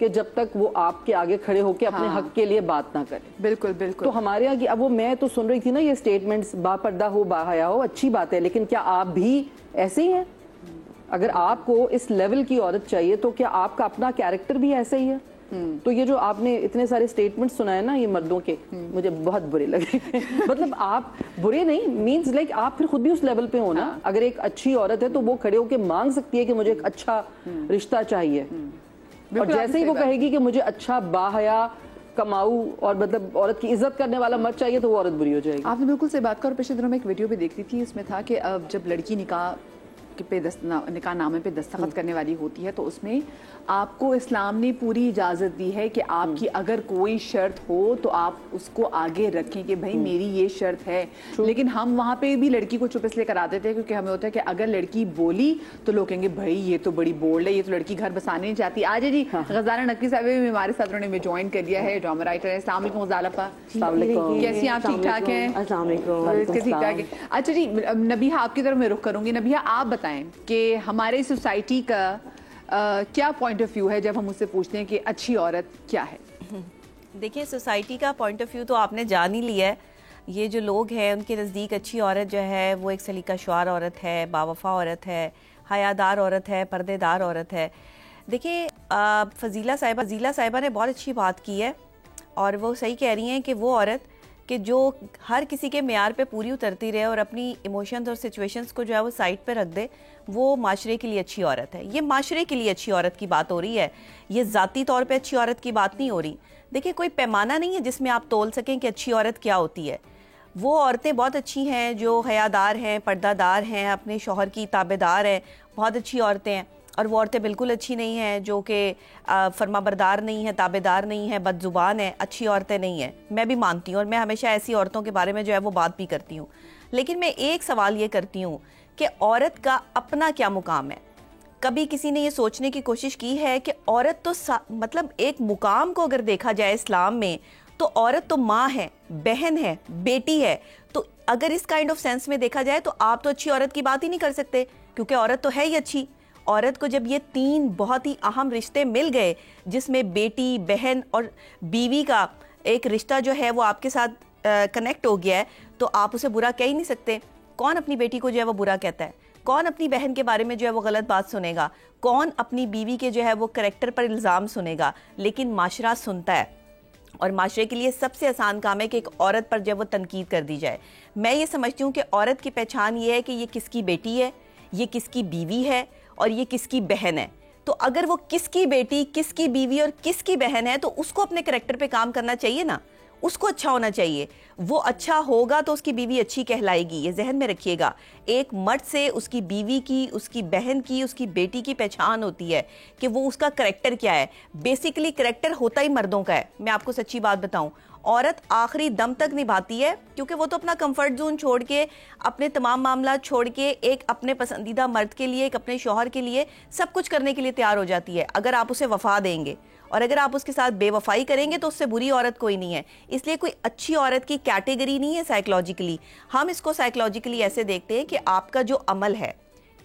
کہ جب تک وہ آپ کے آگے کھڑے ہو کے اپنے حق کے لیے بات نہ کرے. بالکل بالکل. تو ہمارے یہاں اب وہ میں تو سن رہی تھی نا یہ اسٹیٹمنٹس با پردہ ہو با حیا ہو اچھی بات ہے, لیکن کیا آپ بھی ایسے ہی ہیں؟ اگر آپ کو اس لیول کی عورت چاہیے تو کیا آپ کا اپنا کیریکٹر بھی ایسا ہی ہے؟ تو یہ جو آپ نے اتنے سارے اسٹیٹمنٹ سنائے نا یہ مردوں کے, مجھے بہت برے لگے. مطلب آپ برے نہیں, مینز لائک آپ پھر خود بھی اس لیول پہ ہو نا. اگر ایک اچھی عورت ہے تو وہ کھڑے ہو کے مانگ سکتی ہے کہ مجھے ایک اچھا رشتہ چاہیے, اور جیسے ہی وہ کہے گی کہ مجھے اچھا باحیا کماؤ اور مطلب عورت کی عزت کرنے والا مرد چاہیے تو وہ عورت بری ہو جائے گی. آپ نے بالکل صحیح بات کہا. اور پچھلے دنوں میں ایک ویڈیو بھی دیکھ رہی تھی, اس میں تھا کہ جب لڑکی نکاح نامے پہ دستخط کرنے والی ہوتی ہے تو اس میں آپ کو اسلام نے پوری اجازت دی ہے کہ آپ کی اگر کوئی شرط ہو تو آپ اس کو آگے رکھیں کہ بھائی میری یہ شرط ہے. لیکن ہم وہاں پہ بھی لڑکی کو چپ اس لیے کرا دیتے ہیں کیونکہ ہمیں ہوتا ہے کہ اگر لڑکی بولی تو لوگ کہیں گے بھائی یہ تو بڑی بولڈ ہے, یہ تو لڑکی گھر بسانے نہیں چاہتی. آج جی غزالہ نقوی صاحب بھی ہمارے ساتھ انہوں نے جوائن کر لیا ہے, ڈرامہ رائٹر ہے. السلام علیکم غزالہ اپا, کیسی ہیں آپ؟ ٹھیک ٹھاک ہیں؟ السلام علیکم. ٹھیک ٹھاک ہے. اچھا جی نبیہہ آپ کی طرف میں رخ کروں گی. نبیہہ آپ بتائیں کہ ہمارے سوسائٹی کا کیا پوائنٹ آف ویو ہے جب ہم اس سے پوچھتے ہیں کہ اچھی عورت کیا ہے؟ دیکھیں سوسائٹی کا پوائنٹ آف ویو تو آپ نے جان ہی لیا ہے. یہ جو لوگ ہیں ان کے نزدیک اچھی عورت جو ہے وہ ایک سلیقہ شعار عورت ہے, باوفا عورت ہے, حیادار عورت ہے, پردے دار عورت ہے. دیکھیں فضیلہ صاحبہ نے بہت اچھی بات کی ہے اور وہ صحیح کہہ رہی ہیں کہ وہ عورت کہ جو ہر کسی کے معیار پہ پوری اترتی رہے اور اپنی ایموشنز اور سچویشنز کو جو ہے وہ سائڈ پہ رکھ دے, وہ معاشرے کے لیے اچھی عورت ہے. یہ معاشرے کے لیے اچھی عورت کی بات ہو رہی ہے, یہ ذاتی طور پہ اچھی عورت کی بات نہیں ہو رہی. دیکھیں کوئی پیمانہ نہیں ہے جس میں آپ تول سکیں کہ اچھی عورت کیا ہوتی ہے. وہ عورتیں بہت اچھی ہیں جو حیادار ہیں, پردہ دار ہیں, اپنے شوہر کی تابع دار ہیں, بہت اچھی عورتیں ہیں. اور وہ عورتیں بالکل اچھی نہیں ہیں جو کہ فرما بردار نہیں ہیں, تابع دار نہیں ہیں, بد زبان ہیں, اچھی عورتیں نہیں ہیں. میں بھی مانتی ہوں اور میں ہمیشہ ایسی عورتوں کے بارے میں جو ہے وہ بات بھی کرتی ہوں. لیکن میں ایک سوال یہ کرتی ہوں کہ عورت کا اپنا کیا مقام ہے؟ کبھی کسی نے یہ سوچنے کی کوشش کی ہے کہ عورت تو مطلب ایک مقام کو اگر دیکھا جائے اسلام میں تو عورت تو ماں ہے, بہن ہے, بیٹی ہے. تو اگر اس کائنڈ آف سینس میں دیکھا جائے تو آپ تو اچھی عورت کی بات ہی نہیں کر سکتے, کیونکہ عورت تو ہے ہی اچھی. عورت کو جب یہ تین بہت ہی اہم رشتے مل گئے جس میں بیٹی, بہن اور بیوی کا ایک رشتہ جو ہے وہ آپ کے ساتھ کنیکٹ ہو گیا ہے, تو آپ اسے برا کہہ ہی نہیں سکتے. کون اپنی بیٹی کو جو ہے وہ برا کہتا ہے؟ کون اپنی بہن کے بارے میں جو ہے وہ غلط بات سنے گا؟ کون اپنی بیوی کے جو ہے وہ کریکٹر پر الزام سنے گا؟ لیکن معاشرہ سنتا ہے. اور معاشرے کے لیے سب سے آسان کام ہے کہ ایک عورت پر جب وہ تنقید کر دی جائے. میں یہ سمجھتی ہوں کہ عورت کی پہچان یہ ہے کہ یہ کس کی بیٹی ہے, یہ کس کی بیوی ہے اور یہ کس کی بہن ہے. تو اگر وہ کس کی بیٹی, کس کی بیوی اور کس کی بہن ہے تو اس کو اپنے کریکٹر پہ کام کرنا چاہیے نا, اس کو اچھا ہونا چاہیے. وہ اچھا ہوگا تو اس کی بیوی اچھی کہلائے گی, یہ ذہن میں رکھیے گا. ایک مرد سے اس کی بیوی کی, اس کی بہن کی, اس کی بیٹی کی پہچان ہوتی ہے کہ وہ اس کا کریکٹر کیا ہے. بیسیکلی کریکٹر ہوتا ہی مردوں کا ہے. میں آپ کو سچی بات بتاؤں, عورت آخری دم تک نبھاتی ہے کیونکہ وہ تو اپنا کمفرٹ زون چھوڑ کے, اپنے تمام معاملات چھوڑ کے ایک اپنے پسندیدہ مرد کے لیے, ایک اپنے شوہر کے لیے سب کچھ کرنے کے لیے تیار ہو جاتی ہے اگر آپ اسے وفا دیں گے. اور اگر آپ اس کے ساتھ بے وفائی کریں گے تو اس سے بری عورت کوئی نہیں ہے. اس لیے کوئی اچھی عورت کی کیٹیگری نہیں ہے سائیکلوجیکلی. ہم اس کو سائیکلوجیکلی ایسے دیکھتے ہیں کہ آپ کا جو عمل ہے,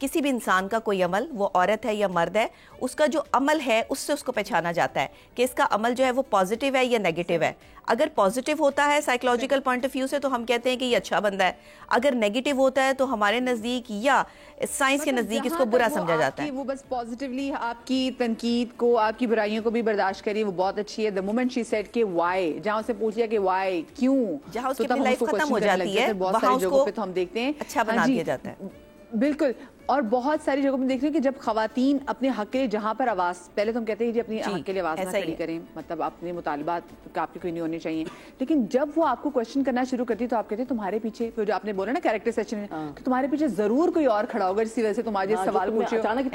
کسی بھی انسان کا کوئی عمل, وہ عورت ہے یا مرد ہے, اس کا جو عمل ہے اس سے اس کو پہچانا جاتا ہے کہ اس کا عمل جو ہے وہ پازیٹیو ہے یا نیگیٹیو ہے. اگر پازیٹیو ہوتا ہے سائیکلوجیکل پوائنٹ آف ویو سے تو ہم کہتے ہیں کہ یہ اچھا بندہ ہے. اگر نیگیٹیو ہوتا ہے تو ہمارے نزدیک یا سائنس کے نزدیک اس کو برا سمجھا جاتا ہے. وہ بس پازیٹیولی آپ کی تنقید کو, آپ کی برائیوں کو بھی برداشت کری, وہ بہت اچھی ہے. the moment she said کہ why, جہاں اسے پوچھ لیا کہ why, کیوں, جہاں اس کی اپنی لائف ختم ہو جاتی ہے وہاں اس کو ہم دیکھتے ہیں اچھا بنا دیا جاتا ہے. بالکل. اور بہت ساری جگہوں میں دیکھ رہے ہیں کہ جب خواتین اپنے حق کے لیے, جہاں پر آواز, پہلے تو ہم کہتے ہیں کہ اپنی حق کے لیے آواز نہ کھڑی کریں, مطلب اپنے مطالبات کا آپ کی کوئی نہیں ہونی چاہیے, لیکن جب وہ آپ کو کوشچن کرنا شروع کرتی تو آپ کہتے ہیں تمہارے پیچھے, جو آپ نے بولا نا کیریکٹر سیکشن میں, کہ تمہارے پیچھے ضرور کوئی اور کھڑا ہوگا جس کی وجہ سے تم آج یہ سوال پوچھے, اچانک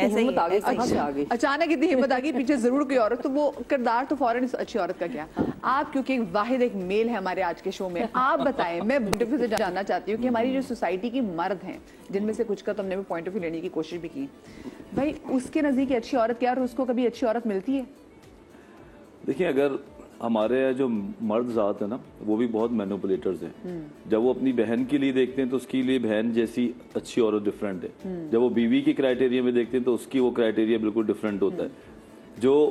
اتنی ہمت آ گئی پیچھے ضرور کوئی عورت. تو وہ کردار تو فوراً اچھی عورت کا کیا. آپ کیونکہ ایک واحد ایک میل ہے ہمارے آج کے شو میں, آپ بتائیں, میں سے جاننا چاہتی ہوں کہ ہماری جو سوسائٹی کی مرد ہیں, جن میں سے کچھ کا تو ہم نے بھی پوائنٹ آف ویو لینے کی کوشش بھی کی, بھائی اس کے نزدیک اچھی عورت کیا اور اس کو کبھی اچھی عورت ملتی ہے؟ دیکھیں اگر ہمارے جو مرد ذات ہے نا وہ بھی بہت مینوپولیٹرز ہیں. جب وہ اپنی بہن کے لیے دیکھتے ہیں تو اس کے لیے بہن جیسی اچھی عورت ڈفرینٹ ہے. جب وہ بیوی کی کرائٹیریا میں دیکھتے ہیں تو اس کی وہ کرائٹیریا بالکل ڈفرینٹ ہوتا ہے. جو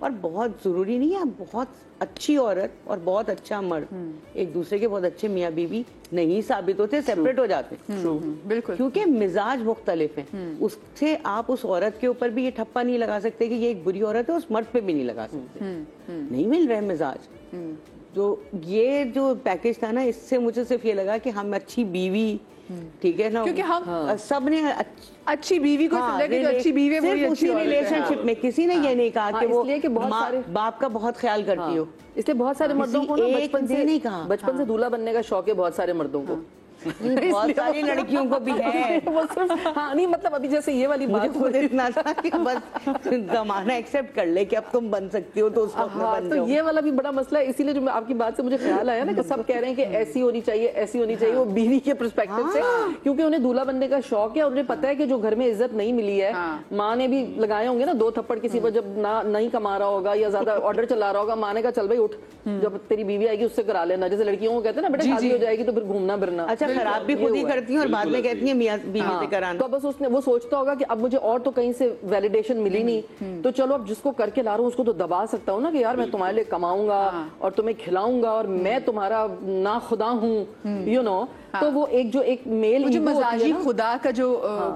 اور بہت ضروری نہیں ہے بہت اچھی عورت اور بہت اچھا مرد ایک دوسرے کے بہت اچھے میاں بیوی نہیں ثابت ہوتے, سیپریٹ ہو جاتے ہیں. بالکل, کیونکہ مزاج مختلف ہیں. اس سے آپ اس عورت کے اوپر بھی یہ ٹھپا نہیں لگا سکتے کہ یہ ایک بری عورت ہے, اس مرد پہ بھی نہیں لگا سکتے. نہیں مل رہے مزاج. تو یہ جو پیکج تھا نا, اس سے مجھے صرف یہ لگا کہ ہم اچھی بیوی, ٹھیک ہے نا, کیونکہ ہم سب نے اچھی بیوی کو سمجھا کہ جو اچھی بیوی ہے وہی اچھی عورت ہے. ریلیشن شپ میں کسی نے یہ نہیں کہا کہ وہ بہت سارے باپ کا بہت خیال کرتی ہو. اس لیے بہت سارے مردوں کو نا بچپن سے دولہا بننے کا شوق ہے بہت سارے مردوں کو. بہت ساری لڑکیوں کو بھی ہے. ہاں نہیں مطلب ابھی جیسے یہ والی بات خود اتنا تھا کہ بس زمانہ ایکسپٹ کر لے کہ اب تم بن سکتی ہو تو اس وقت میں بن جاؤ. تو یہ والا بھی بڑا مسئلہ ہے. اسی لیے جو آپ کی بات سے مجھے خیال آیا نا کہ سب کہہ رہے ہیں کہ ایسی ہونی چاہیے, ایسی ہونی چاہیے, وہ بیوی کے پرسپیکٹو سے, کیونکہ انہیں دولہا بننے کا شوق ہے. انہیں پتا ہے کہ جو گھر میں عزت نہیں ملی ہے, ماں نے بھی لگائے ہوں گے نا 2 تھپڑ کسی پر, جب نہیں کما رہا ہوگا یا زیادہ آرڈر چلا رہا ہوگا, ماں نے کہا چل بھائی اٹھ, جب تیری بیوی آئے گی اس سے کرا لینا. جیسے لڑکیوں کو کہتے ہیں نا بیٹا شادی ہو جائے گی تو پھر گھومنا پھرنا. اچھا خراب بھی خود ہی کرتی ہیں اور بعد میں کہتی ہیں میاں بیوی سے کرانا. تو بس اس نے وہ سوچتا ہوگا کہ اب مجھے اور تو کہیں سے ویلیڈیشن ملی نہیں, تو چلو اب جس کو کر کے لا رہا ہوں اس کو تو دبا سکتا ہوں نا کہ یار میں تمہارے لیے کماؤں گا اور تمہیں کھلاؤں گا اور میں تمہارا نا خدا ہوں, یو نو. تو وہ ایک جو ایک میل جو مزاجی خدا کا جو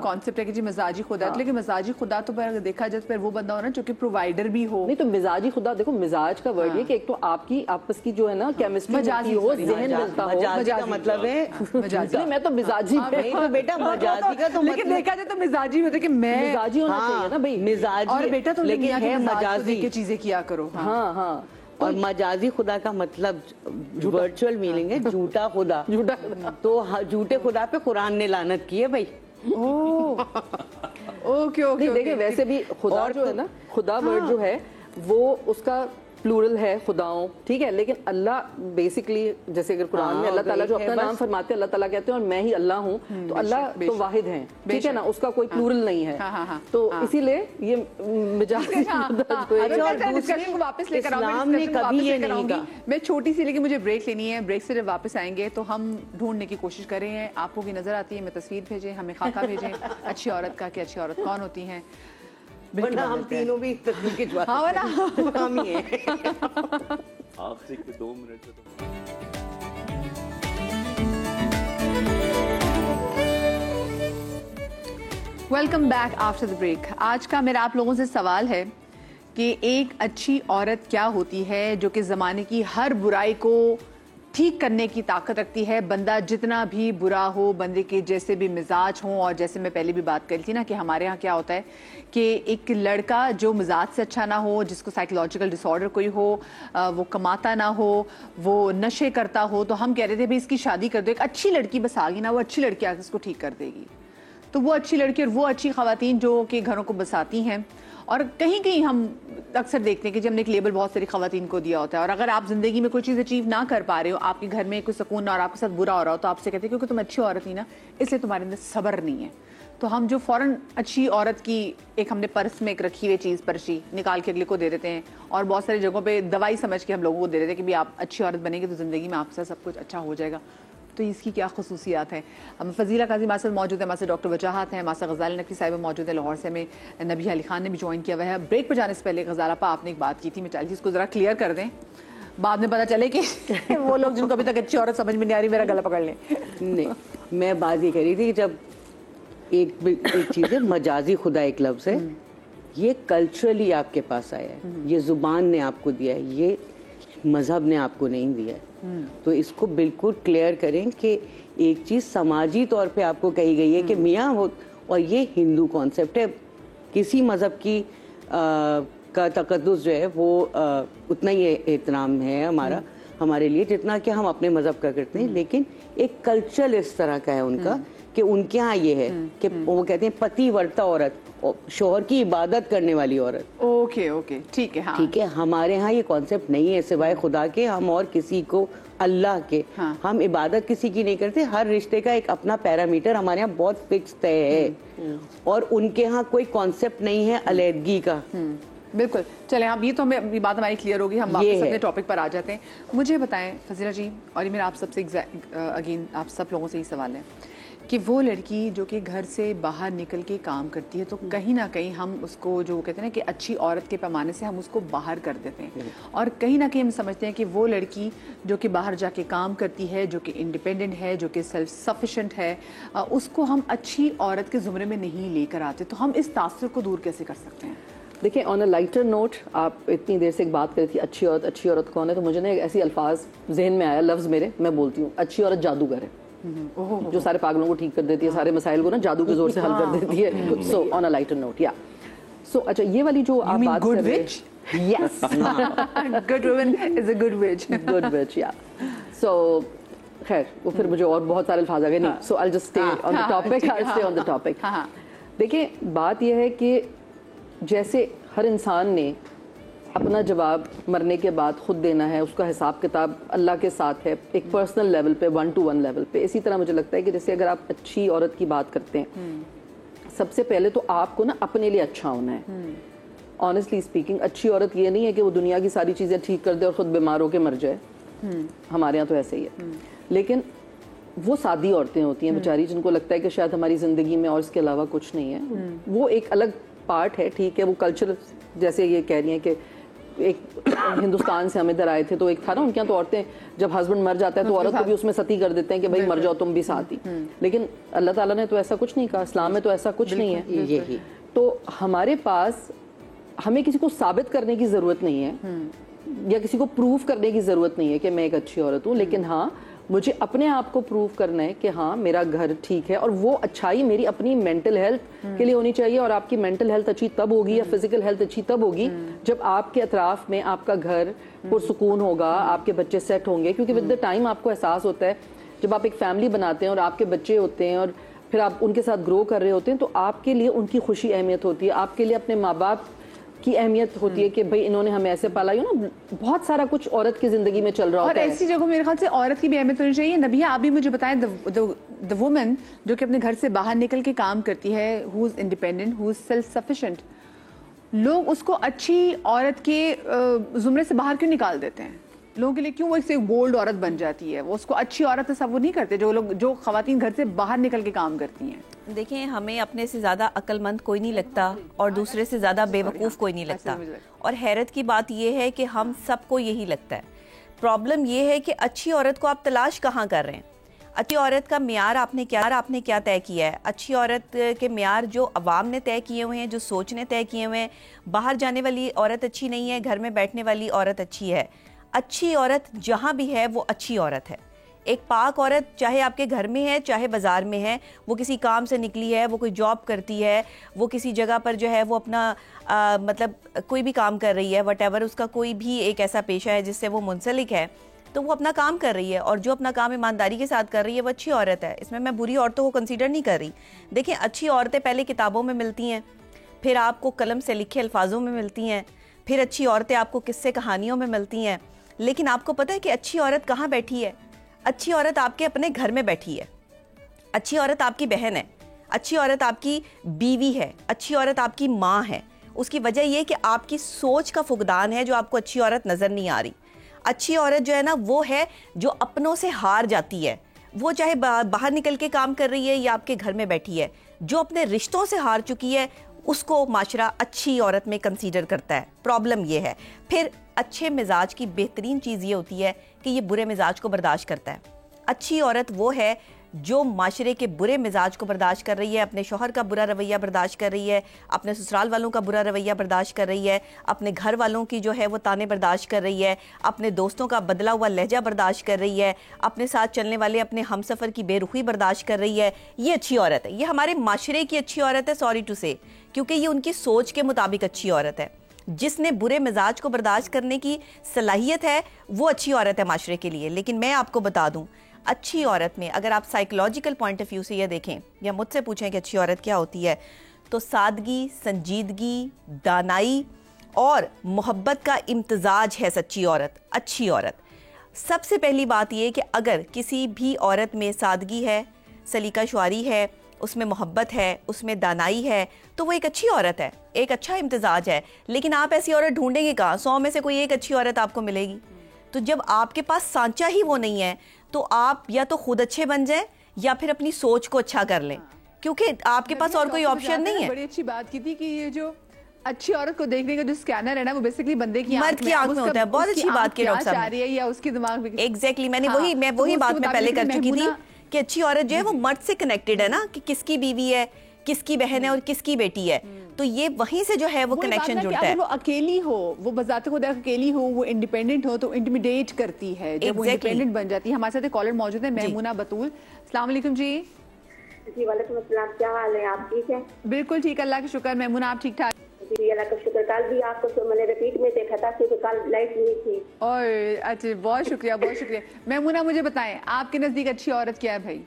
کانسیپٹ ہے کہ جی مزاجی خدا, لیکن مزاجی خدا تو پھر دیکھا جائے پھر وہ بندہ ہونا جو کہ پرووائڈر بھی ہو. نہیں تو مزاجی خدا دیکھو, مزاج کا ورڈ یہ کہ ایک تو آپ کی آپس کی جو ہے نا کیمسٹری ملتی ہو, ذہن ملتا ہو. مزاجی کا مطلب ہے مزاجی, میں تو مزاجی تو بیٹا مزاجی کا تو لیکن دیکھا جائے تو مزاجی ہوتا ہے کہ میں مزاجی ہونا چاہیے نا بھائی, مزاجی. اور بیٹا تم لیکن ہے مجازی کے چیزیں کیا کرو. ہاں ہاں. اور مجازی خدا کا مطلب ورچوئل میننگ ہے جھوٹا خدا. تو جھوٹے خدا پہ قرآن نے لعنت کی ہے بھائی. Okay okay. دیکھیں ویسے بھی خدا جو ہے نا, خدا ورڈ جو ہے وہ اس کا پلورل ہے خداؤں, ٹھیک ہے, لیکن اللہ بیسکلی جیسے اگر قرآن میں اللہ تعالیٰ جو اپنا نام فرماتے ہیں, اللہ تعالیٰ کہتے ہیں اور میں ہی اللہ ہوں, تو اللہ تو واحد ہیں, ٹھیک ہے نا, اس کا کوئی پلورل نہیں ہے. تو اسی لیے یہ مجازی واپس لے کر اسلام نے کبھی یہ نہیں کہا. میں چھوٹی سی لیکن مجھے بریک لینی ہے, بریک سے جب واپس آئیں گے تو ہم ڈھونڈنے کی کوشش کر رہے ہیں. آپ کو بھی نظر آتی ہے, ہمیں تصویر بھیجیں, ہمیں خاکہ بھیجیں اچھی عورت کا کہ اچھی عورت کون ہوتی ہیں. ورنہ ہم تینوں بھی تصویر کھنچوا ہم ہی ہیں. آخری کے 2 minute welcome back after the break. آج کا میرا آپ لوگوں سے سوال ہے کہ ایک اچھی عورت کیا ہوتی ہے جو کہ زمانے کی ہر برائی کو ٹھیک کرنے کی طاقت رکھتی ہے. بندہ جتنا بھی برا ہو, بندے کے جیسے بھی مزاج ہوں, اور جیسے میں پہلے بھی بات کری تھی نا کہ ہمارے ہاں کیا ہوتا ہے کہ ایک لڑکا جو مزاج سے اچھا نہ ہو, جس کو سائیکولوجیکل ڈس آرڈر کوئی ہو, وہ کماتا نہ ہو, وہ نشے کرتا ہو, تو ہم کہہ رہے تھے بھائی اس کی شادی کر دو. ایک اچھی لڑکی بس آ گئی نا, وہ اچھی لڑکی آ کے اس کو ٹھیک کر دے گی. تو وہ اچھی لڑکی اور وہ اچھی خواتین جو کہ گھروں کو بساتی ہیں, اور کہیں کہیں ہم اکثر دیکھتے ہیں کہ جب ہم نے ایک لیبل بہت ساری خواتین کو دیا ہوتا ہے, اور اگر آپ زندگی میں کوئی چیز اچیو نہ کر پا رہے ہو, آپ کے گھر میں کوئی سکون نہ اور آپ کے ساتھ برا ہو رہا ہو, تو آپ سے کہتے ہیں کیونکہ تم اچھی عورت نہیں نا, اس لیے تمہارے اندر صبر نہیں ہے. تو ہم جو فوراً اچھی عورت کی ایک ہم نے پرس میں ایک رکھی ہوئی چیز پرچی نکال کے اگلے کو دے دیتے ہیں, اور بہت ساری جگہوں پہ دوائی سمجھ کے ہم لوگوں کو دے دیتے ہیں کہ بھی آپ اچھی عورت بنیں گے تو زندگی میں آپ سے سب کچھ اچھا ہو جائے گا. تو اس کی کیا خصوصیات ہیں؟ فضیلہ قاضی ہمارے ساتھ موجود ہے, ہمارے ڈاکٹر وجاہت ہیں, ہمارے غزال نقوی صاحب موجود ہے لاہور سے, میں نبیہ علی خان نے بھی جوائن کیا ہوا ہے. بریک پہ جانے سے پہلے غزال آپا آپ نے ایک بات کی تھی, میں چاہتی ہوں اس کو ذرا کلیئر کر دیں, بعد میں پتہ چلے کہ وہ لوگ جن کو ابھی تک اچھی عورت سمجھ میں نہیں آ رہی میرا گلا پکڑ لیں. نہیں, میں بات یہ کہہ رہی تھی کہ جب ایک چیز ہے مجازی خدا, ایک لفظ ہے, یہ کلچرلی آپ کے پاس آیا ہے, یہ زبان نے آپ کو دیا ہے, یہ مذہب نے آپ کو نہیں دیا ہے. تو اس کو بالکل کلیئر کریں کہ ایک چیز سماجی طور پہ آپ کو کہی گئی ہے کہ میاں ہو, اور یہ ہندو کانسیپٹ ہے. کسی مذہب کی کا تقدس جو ہے وہ اتنا ہی احترام ہے ہمارے لیے جتنا کہ ہم اپنے مذہب کا کرتے ہیں. لیکن ایک کلچر اس طرح کا ہے ان کا کہ ان کے ہاں یہ ہے کہ وہ کہتے ہیں پتی ورتا عورت, شوہر کی عبادت کرنے والی عورت. اوکے اوکے ٹھیک ہے, ہاں ٹھیک ہے. ہمارے ہاں یہ کانسیپٹ نہیں ہے سوائے خدا کے, ہم اور کسی کو, اللہ کے, ہم عبادت کسی کی نہیں کرتے. ہر رشتے کا ایک اپنا پیرامیٹر ہمارے ہاں بہت فکس طے ہے, اور ان کے ہاں کوئی کانسیپٹ نہیں ہے علیحدگی کا. بالکل. چلیں اب یہ تو ہمیں بات ہماری کلیئر ہوگی, ہم واپس اپنے ٹاپک پر آ جاتے ہیں. مجھے بتائیں فضیلہ جی, اور یہ میرا آپ سب سے اگین آپ سب لوگوں سے ہی سوال ہے کہ وہ لڑکی جو کہ گھر سے باہر نکل کے کام کرتی ہے تو کہیں نہ کہیں ہم اس کو جو کہتے ہیں نا کہ اچھی عورت کے پیمانے سے ہم اس کو باہر کر دیتے ہیں, اور کہیں نہ کہیں ہم سمجھتے ہیں کہ وہ لڑکی جو کہ باہر جا کے کام کرتی ہے, جو کہ انڈیپینڈنٹ ہے, جو کہ سیلف سفیشینٹ ہے, اس کو ہم اچھی عورت کے زمرے میں نہیں لے کر آتے. تو ہم اس تاثر کو دور کیسے کر سکتے ہیں؟ دیکھیں, آن اے لائٹر نوٹ, آپ اتنی دیر سے ایک بات کری تھی اچھی عورت کون ہے, تو مجھے نا ایک ایسی الفاظ ذہن میں آیا, لفظ میرے, میں بولتی ہوں اچھی عورت جادوگر ہے, جو سارے پاگلوں کو ٹھیک کر دیتی ہے, سارے مسائل کو نا جادو کے زور سے حل کر دیتی ہے. سو آن اے لائٹر نوٹ, یا سو اچھا یہ والی جو آپ بات کر رہے ہیں, yes good woman is a good witch, good witch, یا سو خیر وہ پھر مجھے اور بہت سارے الفاظ آ گئے, نہیں, so I just stay on the topic, I stay on the topic. دیکھیں بات یہ ہے کہ جیسے ہر انسان نے اپنا جواب مرنے کے بعد خود دینا ہے, اس کا حساب کتاب اللہ کے ساتھ ہے ایک پرسنل لیول پہ, 1-to-1 لیول پہ. اسی طرح مجھے لگتا ہے کہ جیسے اگر آپ اچھی عورت کی بات کرتے ہیں, سب سے پہلے تو آپ کو نا اپنے لیے اچھا ہونا ہے. آنیسٹلی اسپیکنگ, اچھی عورت یہ نہیں ہے کہ وہ دنیا کی ساری چیزیں ٹھیک کر دے اور خود بیمار ہو کے مر جائے, ہمارے یہاں تو ایسے ہی ہے. لیکن وہ سادی عورتیں ہوتی ہیں بیچاری, جن کو لگتا ہے کہ شاید ہماری زندگی میں اور اس کے علاوہ کچھ نہیں ہے. وہ ایک الگ پارٹ ہے, ٹھیک ہے, وہ کلچر, جیسے یہ کہہ رہی ہیں کہ ایک ہندوستان سے ہم ادھر آئے تھے تو ایک تھا نا ان کے یہاں, تو عورتیں جب ہسبینڈ مر جاتا ہے تو عورت کو بھی اس میں ستی کر دیتے ہیں کہ بھائی مر جاؤ تم بھی ساتھ ہی. لیکن اللہ تعالیٰ نے تو ایسا کچھ نہیں کہا, اسلام میں تو ایسا کچھ نہیں ہے. تو ہمارے پاس ہمیں کسی کو ثابت کرنے کی ضرورت نہیں ہے, یا کسی کو پروف کرنے کی ضرورت نہیں ہے کہ میں ایک اچھی عورت ہوں. لیکن ہاں, مجھے اپنے آپ کو پروف کرنا ہے کہ ہاں میرا گھر ٹھیک ہے, اور وہ اچھائی میری اپنی مینٹل ہیلتھ کے لیے ہونی چاہیے. اور آپ کی مینٹل ہیلتھ اچھی تب ہوگی, یا فزیکل ہیلتھ اچھی تب ہوگی, جب آپ کے اطراف میں آپ کا گھر پرسکون ہوگا, آپ کے بچے سیٹ ہوں گے. کیونکہ ود دا ٹائم آپ کو احساس ہوتا ہے, جب آپ ایک فیملی بناتے ہیں اور آپ کے بچے ہوتے ہیں اور پھر آپ ان کے ساتھ گرو کر رہے ہوتے ہیں, تو آپ کے لیے ان کی خوشی اہمیت ہوتی ہے, آپ کے لیے اپنے ماں باپ کی اہمیت ہوتی ہے کہ بھائی انہوں نے ہمیں ایسے پالا. نا بہت سارا کچھ عورت کی زندگی میں چل رہا ہوتا ہے, اور ایسی جگہوں میرے خیال سے عورت کی بھی اہمیت ہونی چاہیے. نبیہ, آپ بھی مجھے بتائیں, the woman جو کہ اپنے گھر سے باہر نکل کے کام کرتی ہے, who is independent, who is self sufficient, لوگ اس کو اچھی عورت کے زمرے سے باہر کیوں نکال دیتے ہیں؟ لوگوں کے لیے کیوں وہ ایک بولڈ عورت بن جاتی ہے؟ وہ اس کو اچھی عورت تصور نہیں کرتے جو خواتین گھر سے باہر نکل کے کام کرتی ہیں. دیکھیں, ہمیں اپنے سے زیادہ عقل مند کوئی نہیں لگتا اور دوسرے سے زیادہ بے وقوف کوئی نہیں لگتا. اور حیرت کی بات یہ ہے کہ ہم سب کو یہی لگتا ہے. پرابلم یہ ہے کہ اچھی عورت کو آپ تلاش کہاں کر رہے ہیں؟ اچھی عورت کا معیار آپ نے کیا طے کیا ہے؟ اچھی عورت کے معیار جو عوام نے طے کیے ہوئے ہیں, جو سوچ نے طے کیے ہوئے ہیں, باہر جانے والی عورت اچھی نہیں ہے, گھر میں بیٹھنے والی عورت اچھی ہے. اچھی عورت جہاں بھی ہے وہ اچھی عورت ہے. ایک پاک عورت چاہے آپ کے گھر میں ہے چاہے بازار میں ہے, وہ کسی کام سے نکلی ہے, وہ کوئی جاب کرتی ہے, وہ کسی جگہ پر جو ہے وہ اپنا مطلب کوئی بھی کام کر رہی ہے, وٹ ایور اس کا کوئی بھی ایک ایسا پیشہ ہے جس سے وہ منسلک ہے, تو وہ اپنا کام کر رہی ہے, اور جو اپنا کام ایمانداری کے ساتھ کر رہی ہے وہ اچھی عورت ہے. اس میں بری عورتوں کو کنسیڈر نہیں کر رہی. دیکھیں, اچھی عورتیں پہلے کتابوں میں ملتی ہیں, پھر آپ کو قلم سے لکھے الفاظوں میں ملتی ہیں, پھر اچھی عورتیں آپ کو قصے کہانیوں میں ملتی ہیں. لیکن آپ کو پتہ ہے کہ اچھی عورت کہاں بیٹھی ہے؟ اچھی عورت آپ کے اپنے گھر میں بیٹھی ہے. اچھی عورت آپ کی بہن ہے, اچھی عورت آپ کی بیوی ہے, اچھی عورت آپ کی ماں ہے. اس کی وجہ یہ کہ آپ کی سوچ کا فقدان ہے جو آپ کو اچھی عورت نظر نہیں آ رہی. اچھی عورت جو ہے نا وہ ہے جو اپنوں سے ہار جاتی ہے. وہ چاہے باہر نکل کے کام کر رہی ہے یا آپ کے گھر میں بیٹھی ہے, جو اپنے رشتوں سے ہار چکی ہے اس کو معاشرہ اچھی عورت میں کنسیڈر کرتا ہے. پرابلم یہ ہے. پھر اچھے مزاج کی بہترین چیز یہ ہوتی ہے کہ یہ برے مزاج کو برداشت کرتا ہے. اچھی عورت وہ ہے جو معاشرے کے برے مزاج کو برداشت کر رہی ہے, اپنے شوہر کا برا رویہ برداشت کر رہی ہے, اپنے سسرال والوں کا برا رویہ برداشت کر رہی ہے, اپنے گھر والوں کی جو ہے وہ تانے برداشت کر رہی ہے, اپنے دوستوں کا بدلا ہوا لہجہ برداشت کر رہی ہے, اپنے ساتھ چلنے والے اپنے ہمسفر کی بے رخی برداشت کر رہی ہے. یہ اچھی عورت ہے. یہ ہمارے معاشرے کی اچھی عورت ہے, سوری ٹو سے, کیونکہ یہ ان کی سوچ کے مطابق اچھی عورت ہے. جس نے برے مزاج کو برداشت کرنے کی صلاحیت ہے وہ اچھی عورت ہے معاشرے کے لیے. لیکن میں آپ کو بتا دوں, اچھی عورت میں اگر آپ سائیکولوجیکل پوائنٹ آف ویو سے یہ دیکھیں یا مجھ سے پوچھیں کہ اچھی عورت کیا ہوتی ہے, تو سادگی, سنجیدگی, دانائی اور محبت کا امتزاج ہے سچی عورت, اچھی عورت. سب سے پہلی بات یہ کہ اگر کسی بھی عورت میں سادگی ہے, سلیقہ شعاری ہے, اس میں محبت ہے, اس میں دانائی ہے, تو وہ ایک اچھی عورت ہے, ایک اچھا امتزاج ہے. لیکن آپ ایسی عورت ڈھونڈیں گے کہاں؟ 100 میں سے کوئی ایک اچھی عورت آپ کو ملے گی. تو جب آپ کے پاس سانچہ ہی وہ نہیں ہے تو آپ یا تو خود اچھے بن جائیں یا پھر اپنی سوچ کو اچھا کر لیں, کیونکہ آپ کے پاس اور کوئی آپشن نہیں ہے. بڑی اچھی بات کی تھی کہ یہ جو اچھی عورت کو دیکھنے کا جو اسکینر ہے نا, وہ بیسیکلی بندے کی مرد کی آنکھ میں ہوتا ہے. بہت اچھی بات کی ڈاکٹر صاحب نے, یا اس کے دماغ میں ایگزیکٹلی میں وہی بات میں پہلے کر چکی تھی کہ اچھی عورت جو ہے وہ مرد سے کنیکٹڈ ہے نا, کہ کس کی بیوی ہے, کس کی بہن ہے اور کس کی بیٹی ہے, تو یہ وہیں سے جو ہے وہ کنیکشن جڑتا ہے. وہ اکیلی ہو, وہ بذات خود اکیلی ہو, وہ انڈیپینڈنٹ ہو تو انٹیمیڈیٹ کرتی ہے. جب وہ انڈیپینڈنٹ بن جاتی ہے. ہمارے ساتھ کالر موجود ہے میمونہ بطول. السلام علیکم جی. جی وعلیکم السلام, کیا حال ہے, آپ ٹھیک ہیں؟ بالکل ٹھیک, اللہ کا شکر. میمونہ آپ ٹھیک ٹھاک؟ جی اللہ کا شکر. کل بھی آپ کو میں نے ریپیٹ میں دیکھا تھا کیونکہ کل لائٹ نہیں تھی. اور اچھا, بہت شکریہ بہت شکریہ. میمونہ مجھے بتائیں آپ کے نزدیک اچھی عورت کیا ہے بھائی؟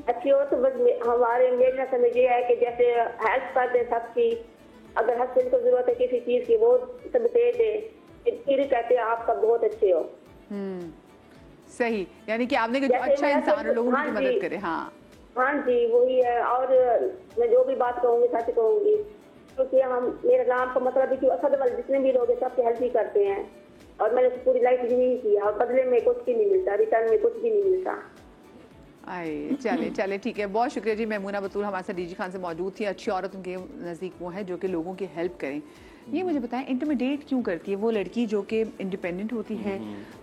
اچھی عورت تو بس ہمارے میرا سمجھ یہ ہے کہ جیسے ہیلپ کر دے سب کی, اگر ہسبینڈ کو ضرورت ہے کسی چیز کی وہ سب دے دے, پھر کہتے ہیں آپ سب بہت اچھے ہو. صحیح, یعنی کہ آپ نے جو اچھا انسان اور لوگوں کی مدد کرے. ہاں جی وہی ہے. اور میں جو بھی بات کہوں گی سچ کہوں گی, کیونکہ ہم میرا نام کا مطلب ہے کہ اسد والے جتنے بھی لوگ ہیں سب کی ہیلپ ہی کرتے ہیں, اور میں نے پوری لائف یہی کیا اور بدلے میں کچھ بھی نہیں ملتا, ریٹرن میں کچھ بھی نہیں ملتا. چلے ٹھیک ہے, بہت شکریہ جی. میمونہ بطول ہمارے ساتھ ڈی جی خان سے موجود تھی. اچھی عورت ان کے نزدیک وہ ہے جو کہ لوگوں کی ہیلپ کریں. یہ مجھے بتائیں انٹیمیڈیٹ کیوں کرتی ہے وہ لڑکی جو کہ انڈیپینڈنٹ ہوتی ہے,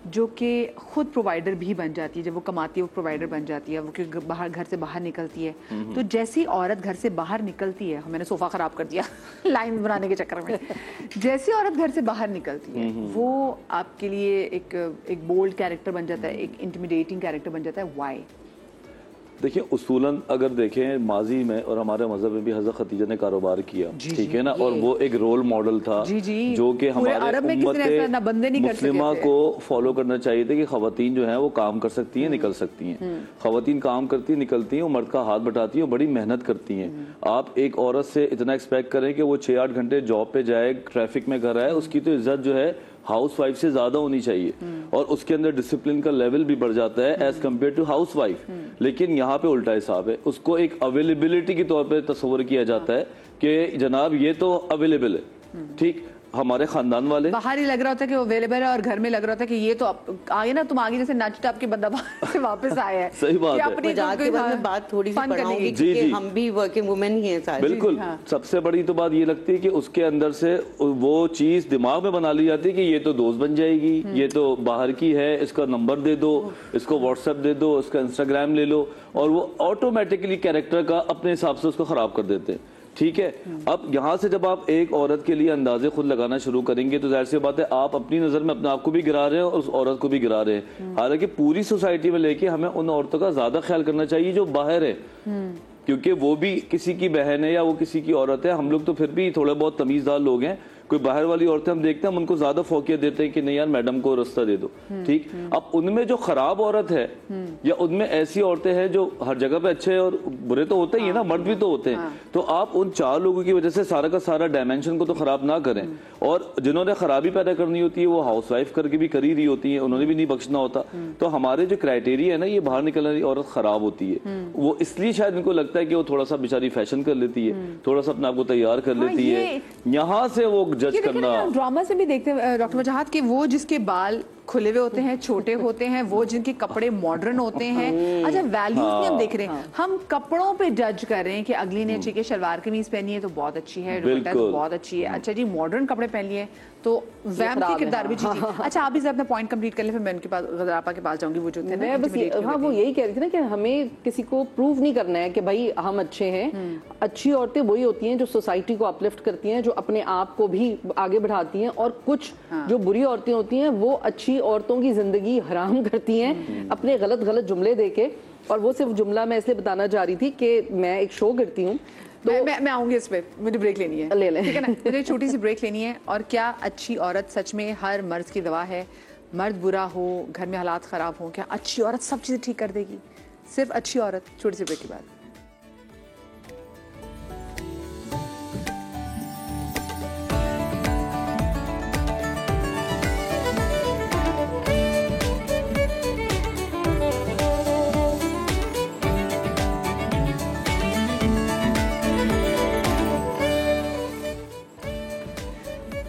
جو کہ خود پرووائڈر بھی بن جاتی ہے, جب وہ کماتی ہے وہ پرووائڈر بن جاتی ہے, وہ کہ باہر گھر سے باہر نکلتی ہے. تو جیسی عورت گھر سے باہر نکلتی ہے, میں نے صوفہ خراب کر دیا لائن بنانے کے چکر میں, جیسی عورت گھر سے باہر نکلتی ہے وہ آپ کے لیے ایک بولڈ کیریکٹر بن جاتا ہے, ایک انٹیمیڈیٹنگ کیریکٹر بن جاتا ہے. وائی؟ دیکھیں اصولاً اگر دیکھیں ماضی میں اور ہمارے مذہب میں بھی حضرت خدیجہ نے کاروبار کیا, ٹھیک ہے نا, اور وہ ایک رول ماڈل تھا جو کہ ہمارے امت مسلمہ کو فالو کرنا چاہیے تھا کہ خواتین جو ہیں وہ کام کر سکتی ہیں, نکل سکتی ہیں. خواتین کام کرتی ہیں, نکلتی ہیں, وہ مرد کا ہاتھ بٹاتی ہیں, بڑی محنت کرتی ہیں. آپ ایک عورت سے اتنا ایکسپیکٹ کریں کہ وہ 6-8 گھنٹے جاب پہ جائے, ٹریفک میں گھر آئے, اس کی تو عزت جو ہے ہاؤس وائف سے زیادہ ہونی چاہیے, اور اس کے اندر ڈسپلن کا لیول بھی بڑھ جاتا ہے as compare to housewife. لیکن یہاں پہ الٹا حساب ہے, اس کو ایک اویلیبلٹی کے طور پہ تصور کیا جاتا ہے کہ جناب یہ تو اویلیبل ہے. ٹھیک, ہمارے خاندان والے باہر ہی لگ رہا ہوتا ہے کہ وہ اویلیبل ہے, اور گھر میں لگ رہا ہوتا ہے کہ یہ تو آگے نا, تم آگے جیسے نچ ٹپ کے بندہ باہر سے واپس آیا ہے. صحیح بات ہے. کے بعد میں بات تھوڑی سی پڑھاؤں گی کیونکہ ہم بھی ورکنگ وومن ہی ہیں سارے. بالکل. سب سے بڑی تو بات یہ لگتی ہے کہ اس کے اندر سے وہ چیز دماغ میں بنا لی جاتی ہے کہ یہ تو دوست بن جائے گی, یہ تو باہر کی ہے, اس کا نمبر دے دو, اس کو واٹس ایپ دے دو, اس کا انسٹاگرام لے لو, اور وہ آٹومیٹکلی کیریکٹر کا اپنے حساب سے اس کو خراب کر دیتے ہیں. ٹھیک ہے, اب یہاں سے جب آپ ایک عورت کے لیے اندازے خود لگانا شروع کریں گے تو ظاہر سی بات ہے آپ اپنی نظر میں اپنے آپ کو بھی گرا رہے ہیں اور اس عورت کو بھی گرا رہے ہیں. حالانکہ پوری سوسائٹی میں لے کے ہمیں ان عورتوں کا زیادہ خیال کرنا چاہیے جو باہر ہے, کیونکہ وہ بھی کسی کی بہن ہے یا وہ کسی کی عورت ہے. ہم لوگ تو پھر بھی تھوڑے بہت تمیزدار لوگ ہیں, کوئی باہر والی عورتیں ہم دیکھتے ہیں ہم ان کو زیادہ فوقیت دیتے ہیں کہ نہیں یار میڈم کو رستہ دے دو. ٹھیک, اب ان میں جو خراب عورت ہے یا ان میں ایسی عورتیں ہیں جو ہر جگہ پہ اچھے اور برے تو ہوتے ہی ہیں نا, مرد بھی تو ہوتے ہیں, تو آپ ان 4 لوگوں کی وجہ سے سارا کا سارا ڈائمینشن کو تو خراب نہ کریں. اور جنہوں نے خرابی پیدا کرنی ہوتی ہے وہ ہاؤس وائف کر کے بھی کر ہی رہی ہوتی ہیں, انہوں نے بھی نہیں بخشنا ہوتا. تو ہمارے جو کرائٹیریا ہے نا, یہ باہر نکلنے والی عورت خراب ہوتی ہے. وہ اس لیے شاید ان کو لگتا ہے کہ وہ تھوڑا سا بیچاری فیشن کر لیتی ہے, تھوڑا سا اپنے آپ کو تیار کر لیتی ہے, یہاں سے وہ جج کرنا. ڈراما سے بھی دیکھتے ہیں ڈاکٹر وجاہت کہ وہ جس کے بال کھلے ہوئے ہوتے ہیں, چھوٹے ہوتے ہیں, وہ جن کے کپڑے ماڈرن ہوتے ہیں. اچھا ویلیوز نہیں ہم دیکھ رہے ہیں, ہم کپڑوں پہ جج کر رہے ہیں کہ اگلی نے ٹھیک ہے شلوار قمیض پہنی ہے تو بہت اچھی ہے, دوپٹہ تو بہت اچھی ہے. اچھا جی ماڈرن کپڑے پہن لیے تو ویم کی کردار بھی. اچھا آپ بھی اپنا پوائنٹ کمپلیٹ کر لیں, پھر میں ان کے پاس غزل آپا کے پاس جاؤں گی. وہ جو تھے میں بس ہاں وہ یہی کہہ رہی تھی نا کہ ہمیں کسی کو پروو نہیں کرنا ہے کہ بھائی ہم اچھے ہیں. اچھی عورتیں وہی ہوتی ہیں جو سوسائٹی کو اپلفٹ کرتی ہیں, جو اپنے آپ کو بھی آگے بڑھاتی ہیں, اور کچھ جو بری عورتیں ہوتی ہیں وہ اچھی عورتوں کی زندگی حرام کرتی ہیں اپنے غلط جملے دے کے. اور وہ صرف جملہ میں اس لیے بتانا چاہ رہی تھی کہ میں ایک شو کرتی ہوں, میں آؤں گی اس پہ, مجھے بریک لینی ہے, لے لیں ٹھیک ہے نا, مجھے چھوٹی سی بریک لینی ہے. اور کیا اچھی عورت سچ میں ہر مرد کی دوا ہے؟ مرد برا ہو, گھر میں حالات خراب ہوں, کیا اچھی عورت سب چیزیں ٹھیک کر دے گی؟ صرف اچھی عورت. چھوٹی سی بریک کے بعد.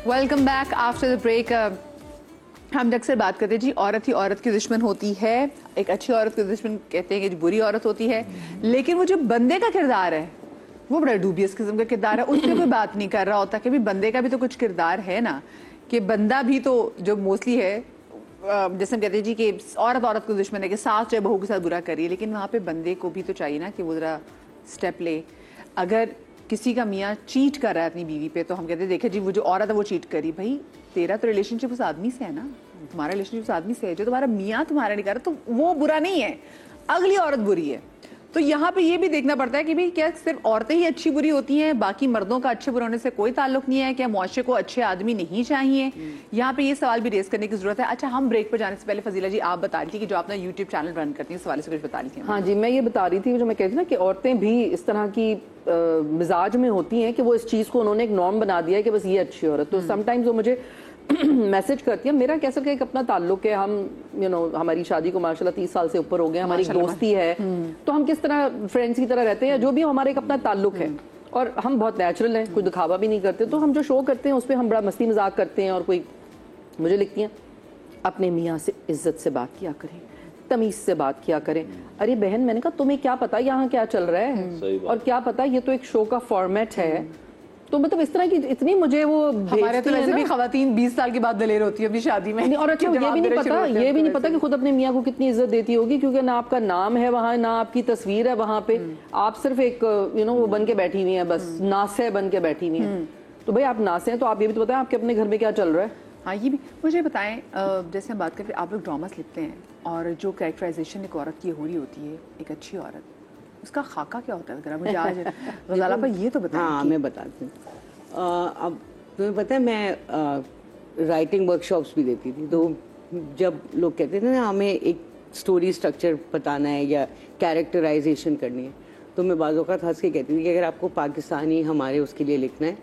Welcome back after the break. ہم اکثر بات کرتے ہیں جی عورت ہی عورت کی دشمن ہوتی ہے. ایک اچھی عورت کو دشمن کہتے ہیں کہ جو بری عورت ہوتی ہے, لیکن وہ جو بندے کا کردار ہے وہ بڑا ڈوبیس قسم کا کردار ہے, اس پہ کوئی بات نہیں کر رہا ہوتا کہ بندے کا بھی تو کچھ کردار ہے نا, کہ بندہ بھی تو جو موسٹلی ہے جیسے ہم کہتے ہیں جی کہ عورت کو دشمن ہے کہ ساس جو بہو کے ساتھ برا کریے, لیکن وہاں پہ بندے کو بھی تو چاہیے نا کہ وہ ذرا اسٹیپ لے. اگر کسی کا میاں چیٹ کر رہا ہے اپنی بیوی پہ تو ہم کہتے ہیں دیکھیں جی وہ جو عورت ہے وہ چیٹ کری, بھائی تیرا تو ریلیشن شپ اس آدمی سے ہے نا, تمہارا ریلیشن شپ اس آدمی سے ہے, جو تمہارا میاں تمہارا نہیں کر رہا تو وہ برا نہیں ہے, اگلی عورت بری ہے. تو یہاں پہ یہ بھی دیکھنا پڑتا ہے کہ بھئی کیا صرف عورتیں ہی اچھی بری ہوتی ہیں, باقی مردوں کا اچھے برے ہونے سے کوئی تعلق نہیں ہے, کیا معاشرے کو اچھے آدمی نہیں چاہیے؟ یہاں پہ یہ سوال بھی ریز کرنے کی ضرورت ہے. اچھا ہم بریک پر جانے سے پہلے فضیلہ جی آپ بتا رہی تھی کہ جو آپ نے یوٹیوب چینل رن کرتی ہیں اس حوالے سے کچھ بتا رہی تھی. ہاں جی, میں یہ بتا رہی تھی جو میں کہتی نا کہ عورتیں بھی اس طرح کی مزاج میں ہوتی ہیں کہ وہ اس چیز کو انہوں نے ایک نارم بنا دیا ہے کہ بس یہ اچھی عورت. تو سم ٹائمز وہ مجھے میسج کرتی ہے, میرا کیسا کہ ایک اپنا تعلق ہے, ہم ہماری شادی کو ماشاءاللہ 30 سال سے اوپر ہو گئے, ہماری دوستی ہے, تو ہم کس طرح فرینڈز کی طرح رہتے ہیں, جو بھی ہمارا ایک اپنا تعلق ہے, اور ہم بہت نیچرل ہیں, کوئی دکھاوا بھی نہیں کرتے. تو ہم جو شو کرتے ہیں اس پہ ہم بڑا مستی مذاق کرتے ہیں, اور کوئی مجھے لکھتی ہیں اپنے میاں سے عزت سے بات کیا کریں, تمیز سے بات کیا کریں. ارے بہن, میں نے کہا تمہیں کیا پتا یہاں کیا چل رہا ہے, اور کیا پتا یہ تو ایک شو کا فارمیٹ ہے. تو مطلب اس طرح کی اتنی مجھے وہ ہمارے تو ویسے بھی خواتین 20 سال کے بعد دلیر ہوتی ہے اپنی شادی میں, اور اچھا یہ بھی نہیں پتا کہ خود اپنے میاں کو کتنی عزت دیتی ہوگی, کیونکہ نہ آپ کا نام ہے وہاں, نہ آپ کی تصویر ہے وہاں پہ, آپ صرف ایک وہ بن کے بیٹھی ہوئی ہیں, بس ناسے بن کے بیٹھی ہوئی ہیں. تو بھائی آپ ناسے ہیں تو آپ یہ بھی تو بتائیں آپ کے اپنے گھر میں کیا چل رہا ہے. ہاں یہ بھی مجھے بتائیں, جیسے ہم بات کرتے ہیں آپ لوگ ڈراماز لکھتے ہیں, اور جو کریکٹرائزیشن ایک عورت کی ہو رہی ہوتی ہے, ایک اچھی عورت, اس کا خاکہ کیا ہوتا ہے ذرا مجھے آج غزالہ پر یہ تو بتائیں. ہاں میں بتاتی ہوں. اب تمہیں پتہ ہے میں رائٹنگ ورک شاپس بھی دیتی تھی, تو جب لوگ کہتے تھے نا ہمیں ایک سٹوری اسٹرکچر بتانا ہے یا کیریکٹرائزیشن کرنی ہے, تو میں بعض اوقات ہنس کے کہتی تھی کہ اگر آپ کو پاکستانی ہمارے اس کے لیے لکھنا ہے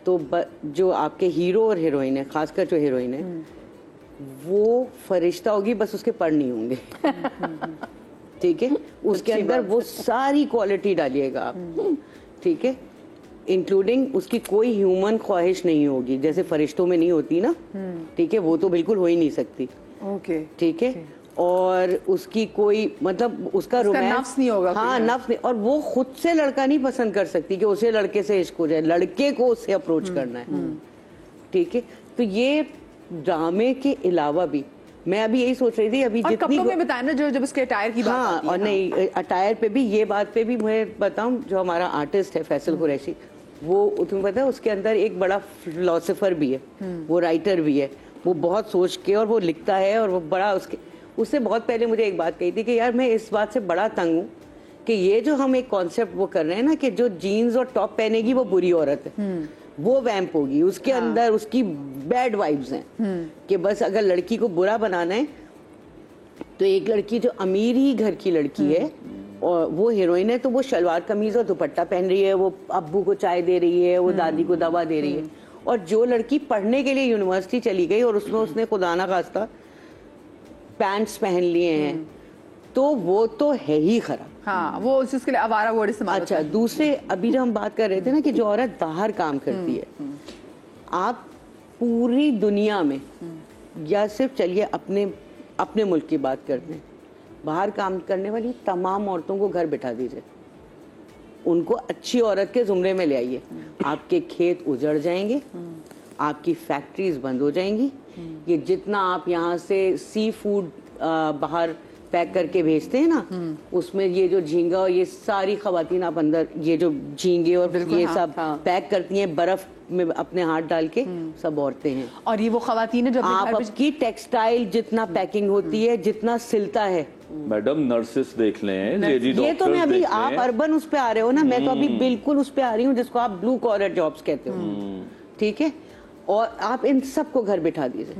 تو جو آپ کے ہیرو اور ہیروئن ہے, خاص کر جو ہیروئن ہے وہ فرشتہ ہوگی, بس اس کے پر نہیں ہوں گے. ٹھیک ہے, اس کے اندر وہ ساری کوالٹی ڈالیے گا آپ, ٹھیک ہے, انکلوڈنگ اس کی کوئی ہیومن خواہش نہیں ہوگی جیسے فرشتوں میں نہیں ہوتی نا, ٹھیک ہے, وہ تو بالکل ہو ہی نہیں سکتی. اوکے ٹھیک ہے, اور اس کی کوئی مطلب اس کا نفس نہیں ہوگا. ہاں نفس نہیں, اور وہ خود سے لڑکا نہیں پسند کر سکتی کہ اسے لڑکے سے عشق ہو جائے, لڑکے کو اس سے اپروچ کرنا ہے. ٹھیک ہے, تو یہ ڈرامے کے علاوہ بھی میں ابھی یہی سوچ رہی تھی ابھی کپڑوں میں بتائیں نا جب اس کے اٹائر کی بات ہاں, اور نہیں اٹائر پہ بھی یہ بات پہ بھی میں بتاؤں, جو ہمارا آرٹسٹ ہے فیصل قریشی, وہ تمہیں پتا ہے اس کے اندر ایک بڑا فلاسفر بھی ہے, وہ رائٹر بھی ہے, وہ بہت سوچ کے اور وہ لکھتا ہے, اور وہ بڑا اس سے بہت پہلے مجھے ایک بات کہی تھی کہ یار میں اس بات سے بڑا تنگ ہوں کہ یہ جو ہم ایک کانسیپٹ وہ کر رہے ہیں نا کہ جو جینز اور ٹاپ پہنے گی وہ بری عورت ہے, وہ ویمپ ہوگی, اس کے اندر اس کی بیڈ وائبز ہیں کہ بس اگر لڑکی کو برا بنانا ہے تو ایک لڑکی جو امیر ہی گھر کی لڑکی ہے اور وہ ہیروئن ہے تو وہ شلوار قمیض اور دوپٹہ پہن رہی ہے, وہ ابو کو چائے دے رہی ہے, وہ دادی کو دوا دے رہی ہے, اور جو لڑکی پڑھنے کے لیے یونیورسٹی چلی گئی اور اس نے خدا نہ خواستہ پینٹس پہن لیے ہیں تو وہ تو ہے ہی خراب. ہاں وہ اس کے لیے آوارہ ورڈ استعمال. اچھا دوسرے ابھی جو ہم بات کر رہے تھے نا کہ جو عورت باہر کام کرتی ہے, آپ پوری دنیا میں یا صرف چلیے اپنے ملک کی بات کرتے ہیں, باہر کام کرنے والی تمام عورتوں کو گھر بٹھا دیجئے, ان کو اچھی عورت کے زمرے میں لے آئیے, آپ کے کھیت اجڑ جائیں گے, آپ کی فیکٹریز بند ہو جائیں گی, یہ جتنا آپ یہاں سے سی فوڈ باہر پیک کر کے بھیجتے ہیں نا, اس میں یہ جو جھینگا اور یہ ساری خواتین آپ اندر یہ جو جھینگے اور یہ سب پیک کرتی ہیں برف میں اپنے ہاتھ ڈال کے, سب عورتیں ہیں. اور یہ وہ خواتین جو آپ کی ٹیکسٹائل جتنا پیکنگ ہوتی ہے, جتنا سلتا ہے, میڈم نرسز دیکھ لیں, یہ تو میں ابھی آپ اربن اس پہ آ رہے ہو نا, میں تو ابھی بالکل اس پہ آ رہی ہوں جس کو آپ بلو کالر جابس کہتے ہو, ٹھیک ہے, اور آپ ان سب کو گھر بٹھا دیجئے,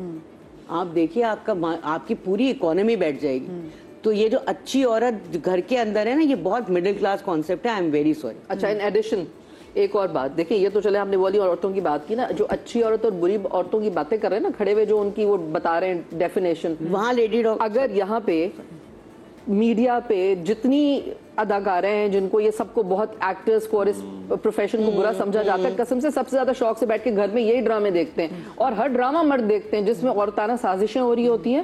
آپ دیکھیے آپ کی پوری اکانومی بیٹھ جائے گی. تو یہ جو اچھی عورت گھر کے اندر ہے نا, یہ بہت مڈل کلاس کانسیپٹ ہے, آئی ایم ویری سوری. اچھا ان ایڈیشن ایک اور بات دیکھیں, یہ تو چلے ہم نے والی عورتوں کی بات کی نا, جو اچھی عورت اور بری عورتوں کی باتیں کر رہے ہیں نا کھڑے ہوئے, جو ان کی وہ بتا رہے ہیں ڈیفینیشن, وہاں لیڈی ڈاکٹر, اگر یہاں پہ میڈیا پہ جتنی اداکاریں ہیں جن کو یہ سب کو بہت ایکٹرز کو اور اس پروفیشن کو برا سمجھا جاتا ہے, قسم سے سب سے زیادہ شوق سے بیٹھ کے گھر میں یہی ڈرامے دیکھتے ہیں, اور ہر ڈرامہ مرد دیکھتے ہیں جس میں عورتانہ سازشیں ہو رہی ہوتی ہیں,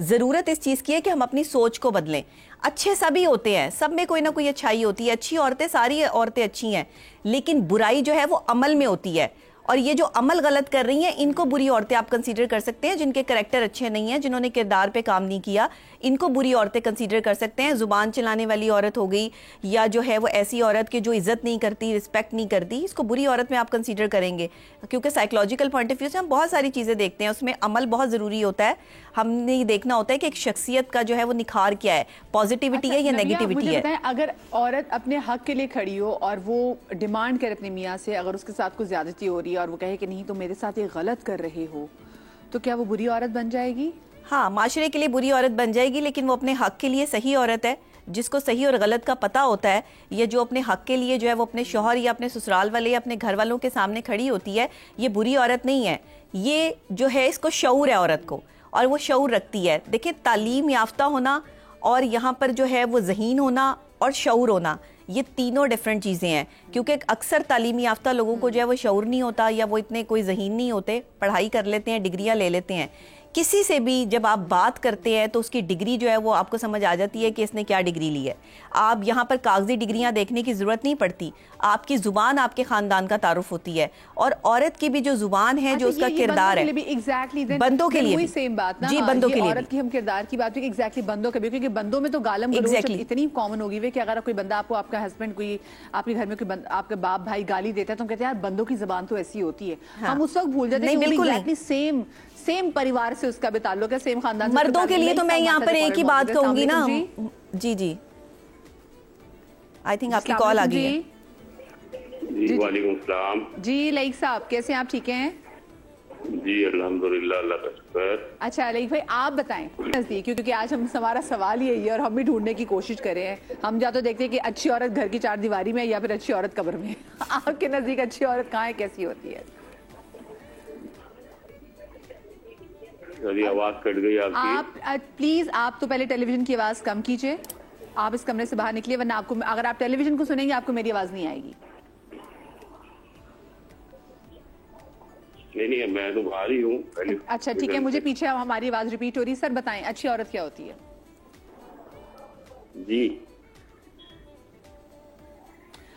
ضرورت اس چیز کی ہے کہ ہم اپنی سوچ کو بدلیں. اچھے سبھی ہوتے ہیں, سب میں کوئی نہ کوئی اچھائی ہوتی ہے. اچھی عورتیں, ساری عورتیں اچھی ہیں, لیکن برائی جو ہے وہ عمل میں ہوتی ہے. اور یہ جو عمل غلط کر رہی ہیں ان کو بری عورتیں آپ کنسیڈر کر سکتے ہیں. جن کے کریکٹر اچھے نہیں ہیں, جنہوں نے کردار پہ کام نہیں کیا, ان کو بری عورتیں کنسیڈر کر سکتے ہیں. زبان چلانے والی عورت ہو گئی, یا جو ہے وہ ایسی عورت کہ جو عزت نہیں کرتی, رسپیکٹ نہیں کرتی, اس کو بری عورت میں آپ کنسیڈر کریں گے. کیونکہ سائیکولوجیکل پوائنٹ آف ویو سے ہم بہت ساری چیزیں دیکھتے ہیں, اس میں عمل بہت ضروری ہوتا ہے. ہم نے یہ دیکھنا ہوتا ہے کہ ایک شخصیت کا جو ہے وہ نکھار کیا ہے, پازیٹیوٹی ہے یا نیگیٹیوٹی ہے. اگر عورت اپنے حق کے لیے کھڑی ہو اور وہ ڈیمانڈ کرے اپنے میاں سے, اگر اس کے ساتھ کوئی زیادتی ہو رہی ہے اور وہ کہے کہ نہیں تم میرے ساتھ یہ غلط کر رہے ہو, تو کیا وہ بری عورت بن جائے گی؟ ہاں, معاشرے کے لیے بری عورت بن جائے گی, لیکن وہ اپنے حق کے لیے صحیح عورت ہے. جس کو صحیح اور غلط کا پتہ ہوتا ہے, یا جو اپنے حق کے لیے جو ہے وہ اپنے شوہر یا اپنے سسرال والے یا اپنے گھر والوں کے سامنے کھڑی ہوتی ہے, یہ بری عورت نہیں ہے. یہ جو ہے اس کو شعور ہے عورت کو, اور وہ شعور رکھتی ہے. دیکھیں, تعلیم یافتہ ہونا اور یہاں پر جو ہے وہ ذہین ہونا اور شعور ہونا, یہ تینوں ڈیفرنٹ چیزیں ہیں. کیونکہ اکثر تعلیمی یافتہ لوگوں کو جو ہے وہ شعور نہیں ہوتا, یا وہ اتنے کوئی ذہین نہیں ہوتے, پڑھائی کر لیتے ہیں, ڈگریاں لے لیتے ہیں. کسی سے بھی جب آپ بات کرتے ہیں تو اس کی ڈگری جو ہے وہ آپ کو سمجھ آ جاتی ہے کہ اس نے کیا ڈگری لی ہے. آپ یہاں پر کاغذی ڈگریاں دیکھنے کی ضرورت نہیں پڑتی, آپ کی زبان آپ کے خاندان کا تعارف ہوتی ہے. اور عورت کی بھی جو زبان ہے, جو اس کا کردار ہے, بندوں کے لیے بھی سیم بات نا, جی بندوں کے لیے عورت کی ہم کردار کی بات ایگزیکٹلی بندوں کے بھی, کیونکہ بندوں میں تو گالم گلوچ اتنی کامن ہوگی ہوئی کہ اگر کوئی بندہ آپ کو, آپ کا ہسبینڈ کوئی آپ کے گھر میں کوئی آپ کا باپ بھائی گالی دیتا ہے تو ہم کہتے ہیں یار بندوں کی زبان تو ایسی ہوتی ہے. ہم اس وقت بھول جاتے ہیں کہ بالکل سیم پریوار سے اس کا بھی تعلق ہے, سیم خاندان سے. مردوں کے لیے تو میں یہاں پر ایک ہی بات کہوں گی نا. جی جی, آئی تھنک آپ کی کال آ گئی ہے. جی وعلیکم السلام. جی لائق صاحب, کیسے ہیں آپ؟ ٹھیک ہیں جی الحمدللہ, اللہ کا شکر. اچھا لائق بھائی آپ بتائیں نزدیک, کیونکہ آج ہمارا سوال یہی ہے اور ہم بھی ڈھونڈنے کی کوشش کر رہے ہیں. ہم یا تو دیکھتے ہیں کہ اچھی عورت گھر کی چار دیواری میں, یا پھر اچھی عورت قبر میں. آپ کے نزدیک اچھی عورت کہاں ہے, کیسی ہوتی ہے؟ آواز کٹ گئی آپ پلیز, آپ تو پہلے ٹیلی ویژن کی آواز کم کیجئے, آپ اس کمرے سے باہر نکلیے, ورنہ آپ کو, اگر آپ ٹیلی ویژن کو سنیں گے آپ کو میری آواز نہیں آئے گی. نہیں, میں تو باہر ہی ہوں. اچھا ٹھیک ہے, مجھے پیچھے ہماری آواز ریپیٹ ہو رہی ہے. سر بتائیں اچھی عورت کیا ہوتی ہے؟ جی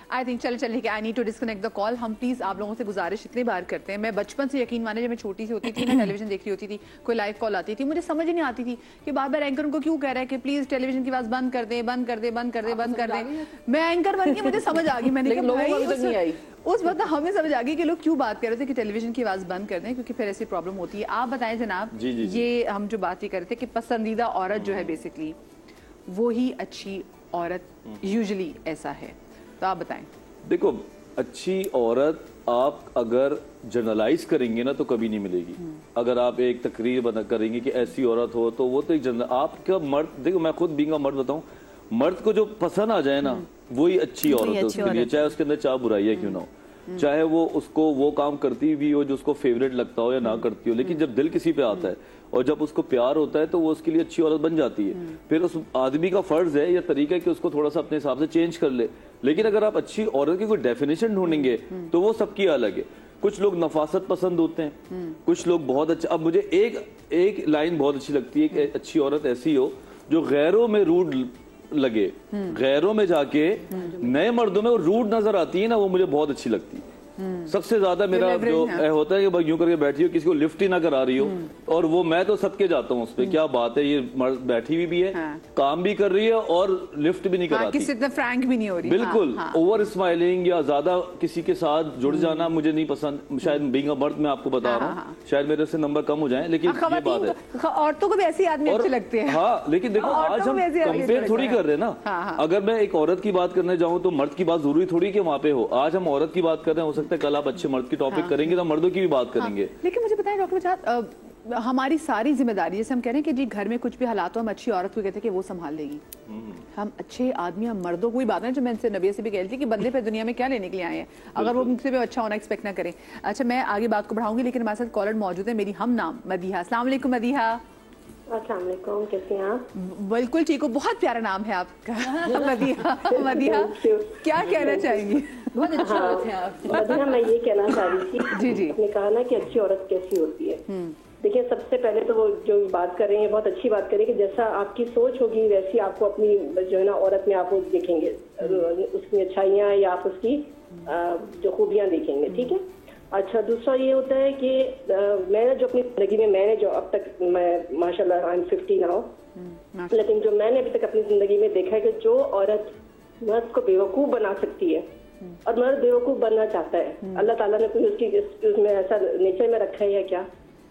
آئی تھنک چلے کہ آئی نیڈ ٹو ڈسکنیکٹ دا کال. ہم پلیز آپ لوگوں سے گزارش اتنی بار کرتے ہیں, میں بچپن سے یقین مانے جب میں چھوٹی سی ہوتی تھی نا, ٹیلی ویژن دیکھ رہی ہوتی تھی, کوئی لائیو کال آتی تھی, مجھے سمجھ نہیں آتی تھی کہ بار بار اینکر ان کو کیوں کہہ رہا ہے کہ پلیز ٹیلی ویژن کی آواز بند کر دیں, بند کر دیں, بند کر دیں, بند کر دیں. میں اینکر بن کے مجھے سمجھ آ گئی, میں نے کہا اس وقت ہمیں سمجھ آ گئی کہ لوگ کیوں بات کر رہے تھے کہ ٹیلی ویژن کی آواز بند کر دیں, کیونکہ پھر ایسی پرابلم ہوتی ہے. آپ بتائیں جناب, یہ ہم جو بات یہ کر رہے تھے کہ پسندیدہ عورت جو ہے بیسکلی وہی اچھی عورت یوزلی ایسا ہے, تو آپ بتائیں. دیکھو, اچھی عورت آپ اگر جنرلائز کریں گے نا تو کبھی نہیں ملے گی. اگر آپ ایک تقریر کریں گے کہ ایسی عورت ہو تو وہ تو ایک آپ کا مرد, دیکھو میں خود بینگ مرد بتاؤں, مرد کو جو پسند آ جائے نا وہی اچھی عورت ہے اس کے لیے, چاہے اس کے اندر چاہ برائیاں کیوں نہ ہو, چاہے وہ اس کو وہ کام کرتی بھی ہو جو اس کو فیوریٹ لگتا ہو یا نہ کرتی ہو, لیکن جب دل کسی پہ آتا ہے اور جب اس کو پیار ہوتا ہے تو وہ اس کے لیے اچھی عورت بن جاتی ہے. پھر اس آدمی کا فرض ہے یا طریقہ ہے کہ اس کو تھوڑا سا اپنے حساب سے چینج کر لے. لیکن اگر آپ اچھی عورت کی کوئی ڈیفینیشن ڈھونڈیں گے تو وہ سب کی الگ ہے. کچھ لوگ نفاست پسند ہوتے ہیں, کچھ لوگ بہت اچھا. اب مجھے ایک لائن بہت اچھی لگتی ہے کہ اچھی عورت ایسی ہو جو غیروں میں روڈ لگے, غیروں میں جا کے نئے مردوں میں وہ روڈ نظر آتی ہے نا, وہ مجھے بہت اچھی لگتی ہے. سب سے زیادہ میرا جو ہوتا ہے کہ یوں کر کے بیٹھی ہو, کسی کو لفٹ ہی نہ کرا رہی ہو, اور وہ میں تو سب کے جاتا ہوں اس پہ, کیا بات ہے, یہ بیٹھی ہوئی بھی ہے, کام بھی کر رہی ہے اور لفٹ بھی نہیں کراتی, کسی اتنا فرینک بھی نہیں ہو رہی. بالکل اوور اسمائلنگ یا زیادہ کسی کے ساتھ جڑ جانا مجھے نہیں پسند. شاید بینگ اے مرد میں آپ کو بتا رہا ہوں, شاید میرے سے نمبر کم ہو جائیں, لیکن یہ بات ہے عورتوں کو بھی ایسی آدمی اچھے لگتے ہیں. ہاں, لیکن دیکھو آج ہم کمپیئر تھوڑی کر رہے ہیں نا. اگر میں ایک عورت کی بات کرنے جاؤں تو مرد کی بات ضروری تھوڑی کہ وہاں پہ ہو. آج ہم عورت کی بات کر رہے ہیں, ہو سکتا ہے کل آپ اچھے مرد کی ٹاپک کریں گے تو مردوں کی بھی بات کریں گے. لیکن مجھے بتائیں ڈاکٹر مجاہد, ہماری ساری ذمہ داری, جیسے ہم کہہ رہے ہیں کہ جی گھر میں کچھ بھی حالات ہو ہم اچھی عورت کو کہتے ہیں کہ وہ سنبھال لے گی. ہم اچھے آدمی, ہم مردوں کو بھی بات ہے جو میں ان سے نبی سے بھی کہہ رہی تھی کہ بندے پہ دنیا میں کیا لینے کے لیے آئے ہیں, اگر وہ مجھ سے بھی اچھا ہونا ایکسپیکٹ نہ کریں. اچھا میں آگے بات کو بڑھاؤں گی, لیکن ہمارے ساتھ کالر موجود ہے, میری ہم نام مدیحہ. السلام علیکم مدیحہ. السلام علیکم, کیسے ہیں آپ؟ بالکل ٹھیک ہو, بہت پیارا نام ہے آپ کا مدیحہ. مدیحہ کیا کہنا چاہیں گی؟ بہت اچھی عورت ہے آپ. مدیحہ میں یہ کہنا چاہ رہی تھی, جی آپ نے کہا نا کہ اچھی عورت کیسی ہوتی ہے, دیکھیں سب سے پہلے تو وہ جو بات کر رہے ہیں بہت اچھی بات کریں کہ جیسا آپ کی سوچ ہوگی ویسی آپ کو اپنی جو ہے نا عورت میں آپ وہ دیکھیں گے, اس کی اچھائیاں یا آپ اس کی جو خوبیاں دیکھیں گے, ٹھیک ہے. اچھا دوسرا یہ ہوتا ہے کہ میں نے جو اپنی زندگی میں میں نے جو اب تک میں ماشاء اللہ آئی ایم 50 ناؤ, لیکن جو میں نے ابھی تک اپنی زندگی میں دیکھا ہے کہ جو عورت مرد کو بیوقوف بنا سکتی ہے اور مرد بیوقوف بننا چاہتا ہے, اللہ تعالیٰ نے کوئی اس کی اس میں ایسا نیچر میں رکھا ہے یا کیا,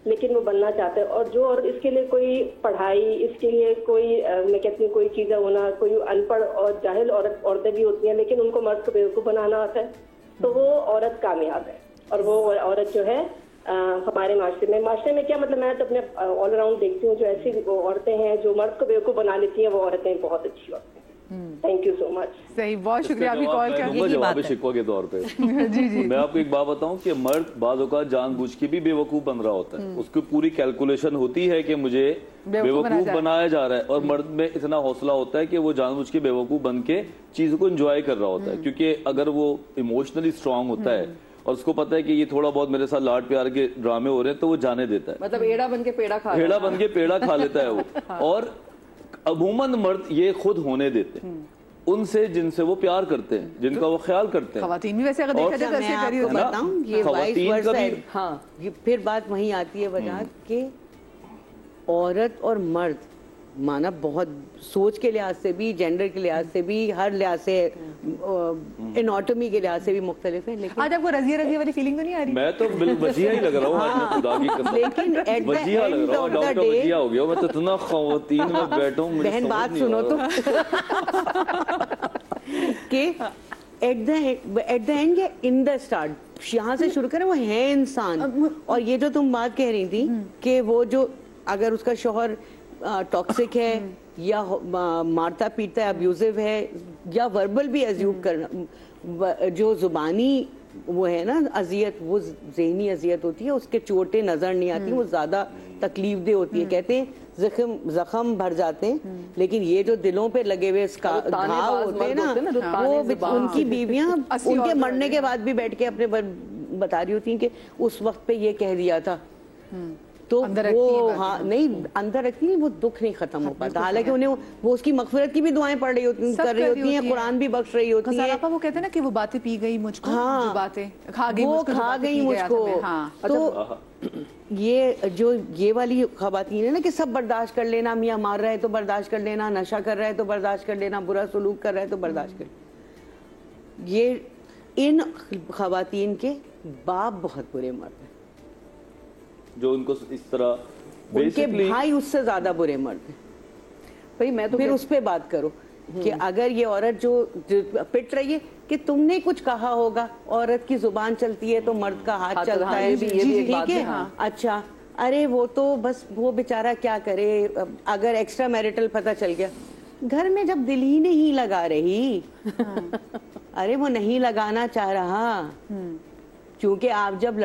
لیکن وہ بننا چاہتا ہے. اور جو اور اس کے لیے کوئی پڑھائی, اس کے لیے کوئی میں کہتی ہوں کوئی چیزیں ہونا, کوئی ان پڑھ اور جاہل عورتیں بھی ہوتی ہیں لیکن ان کو مرد کو بیوقوف بنانا آتا ہے, تو وہ عورت کامیاب ہے. اور وہ عورت جو ہے ہمارے معاشرے میں کیا مطلب میں تو اپنے آل اراؤنڈ دیکھتی ہوں جو ایسی عورتیں ہیں جو مرد کو بیوقوف بنا لیتی ہیں وہ عورتیں بہت اچھی عورتیں ہیں. تھینک یو سو مچ. صحیح, بہت شکریہ آپ کی کال کا. جواب شکوہ کے طور پہ میں آپ کو ایک بات بتاؤں کہ مرد بعض اوقات جان بوجھ کے بھی بیوقوف بن رہا ہوتا ہے, اس کی پوری کیلکولیشن ہوتی ہے کہ مجھے بیوقوف بنایا جا رہا ہے, اور مرد میں اتنا حوصلہ ہوتا ہے کہ وہ جان بوجھ کے بیوقوف بن کے چیزوں کو انجوائے کر رہا ہوتا ہے, کیونکہ اگر وہ ایموشنلی اسٹرانگ ہوتا ہے اور اس کو پتا ہے کہ یہ تھوڑا بہت میرے ساتھ لاڈ پیار کے ڈرامے ہو رہے ہیں تو وہ جانے دیتا ہے, مطلب ایڑا بن کے پیڑا کھا لیتا ہے وہ. اور عموماً مرد یہ خود ہونے دیتے ہیں ان سے جن سے وہ پیار کرتے ہیں, جن کا وہ خیال کرتے ہیں. خواتین بھی ویسے اگر دیکھا جائے تو ایسے کری ہوتی ہے. بتاؤں یہ وائس ورسا ہے. ہاں پھر بات وہیں آتی ہے وجہ کہ عورت اور مرد مانا بہت سوچ کے لحاظ سے بھی, جینڈر کے لحاظ سے بھی, ہر لحاظ سے, اناٹومی کے لحاظ سے بھی مختلف ہے. لیکن آج آپ کو رضیہ والی فیلنگ تو نہیں آ رہی؟ میں تو وجیہ ہی لگ رہا ہوں آج, میں خدا کی قسم لیکن وجیہ لگ رہا ہوں, ڈاکٹر وجیہ ہو گیا. میں تو اتنا خواتین میں بیٹھا ہوں, بہن بات سنو تو کہ ایٹ دا اینڈ یا ان دا اسٹارٹ یہاں سے شروع کریں, وہ ہے انسان. اور یہ جو تم بات کہہ رہی تھی کہ وہ جو اگر اس کا شوہر ٹاکسک ہے یا مارتا پیٹتا ہے, ابیوزو ہے, یا وربل بھی ازیوب کرنا, جو زبانی وہ ہے نا اذیت, وہ ذہنی اذیت ہوتی ہے, اس کے چوٹیں نظر نہیں آتی, وہ زیادہ تکلیف دہ ہوتی ہے. کہتے ہیں زخم بھر جاتے ہیں لیکن یہ جو دلوں پہ لگے ہوئے گھاؤ ہوتے ہیں نا, وہ ان کی بیویاں ان کے مرنے کے بعد بھی بیٹھ کے اپنے بتا رہی ہوتی ہیں کہ اس وقت پہ یہ کہہ دیا تھا, تو وہ ہاں نہیں اندر رکھتی نہیں, وہ دکھ نہیں ختم ہو پاتا. حالانکہ انہیں وہ اس کی مغفرت کی بھی دعائیں پڑھ رہی ہوتی کر رہی ہوتی ہیں, قرآن بھی بخش رہی ہوتی ہے. وہ کہتے ہیں نا کہ وہ باتیں پی گئی مجھ کو, جو باتیں کھا گئی مجھ کو. تو یہ والی خواتین ہے نا کہ سب برداشت کر لینا, میاں مار رہا ہے تو برداشت کر لینا, نشہ کر رہا ہے تو برداشت کر لینا, برا سلوک کر رہا ہے تو برداشت کر لینا. یہ ان خواتین کے باپ بہت برے مرد ہیں جو ان کو اس طرح, ان کے بھائی اس سے زیادہ برے مرد ہیں. بھائی میں تو پھر اس پہ بات کرو کہ اگر یہ عورت جو پٹ رہی ہے کہ تم نے کچھ کہا ہوگا, عورت کی زبان چلتی ہے تو مرد کا ہاتھ چلتا ہے, ٹھیک ہے. اچھا ارے وہ تو بس وہ بیچارہ کیا کرے, اگر ایکسٹرا میرٹل پتہ چل گیا گھر میں, جب دل ہی نہیں لگا رہی, ارے وہ نہیں لگانا چاہ رہا, کیونکہ آپ جب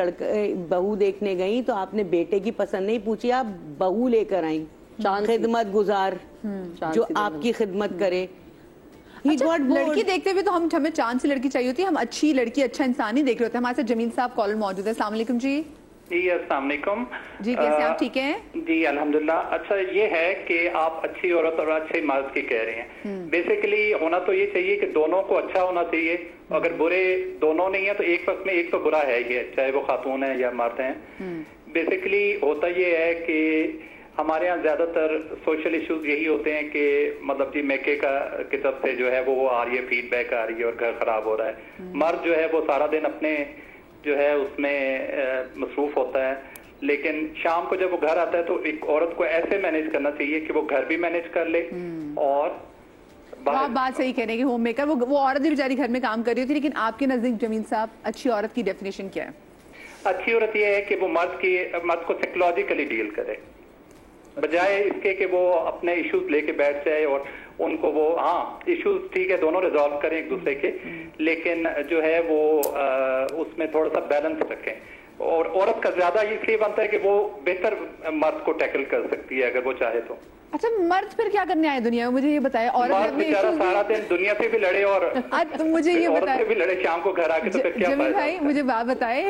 بہو دیکھنے گئیں تو آپ نے بیٹے کی پسند نہیں پوچھی, آپ بہو لے کر آئیں, خدمت گزار جو آپ کی خدمت کرے. لڑکی دیکھتے ہوئے تو ہمیں چاند سے لڑکی چاہیے ہوتی ہے, ہم اچھی لڑکی اچھا انسان ہی دیکھ رہے ہوتے ہیں. ہمارے ساتھ جمیل صاحب کالر موجود ہے. السلام علیکم. جی جی السلام علیکم. جی کیسے آپ, ٹھیک ہیں؟ جی الحمدللہ. اچھا یہ ہے کہ آپ اچھی عورت اور اچھے مرد کی کہہ رہے ہیں, بیسیکلی ہونا تو یہ چاہیے کہ دونوں کو اچھا ہونا چاہیے, اگر برے دونوں نہیں ہیں تو ایک وقت میں ایک تو برا ہے ہی, چاہے وہ خاتون ہیں یا مرد ہیں. بیسیکلی ہوتا یہ ہے کہ ہمارے یہاں زیادہ تر سوشل ایشوز یہی ہوتے ہیں کہ مطلب جی میکے کی طرف سے جو ہے وہ آ رہی ہے, فیڈ بیک آ رہی ہے اور گھر خراب ہو رہا ہے. مرد جو ہے وہ سارا دن اپنے جو ہے اس میں مصروف ہوتا ہے, لیکن شام کو جب وہ گھر آتا ہے تو ایک عورت کو ایسے مینیج کرنا چاہیے کہ وہ گھر بھی مینیج کر لے. اور آپ بات صحیح کہہ رہے ہیں کہ ہوم میکر, وہ عورت بھی بیچاری گھر میں کام کر رہی ہوتی ہے, لیکن آپ کے نزدیک جمیل صاحب اچھی عورت کی ڈیفینیشن کیا ہے؟ اچھی عورت یہ ہے کہ وہ مرد کو سائیکولوجیکلی ڈیل کرے, بجائے اس کے کہ وہ اپنے ایشوز لے کے بیٹھ جائے اور ان کو وہ, ہاں ایشوز ٹھیک ہے دونوں ریزالو کریں ایک دوسرے کے, لیکن جو ہے وہ اس میں تھوڑا سا بیلنس رکھیں. اور عورت کا زیادہ اس لیے بنتا ہے کہ وہ بہتر مرد کو ٹیکل کر سکتی ہے اگر وہ چاہے تو. اچھا مرد پھر کیا کرنے آئے دنیا میں, مجھے یہ بتائیں. عورت بیچارہ سارا دن دنیا سے بھی لڑے اور مجھے یہ عورت سے بھی لڑے شام کو گھر آ کے, تو پھر کیا جمیل بھائی مجھے بات بتائیں,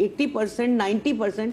80% 90%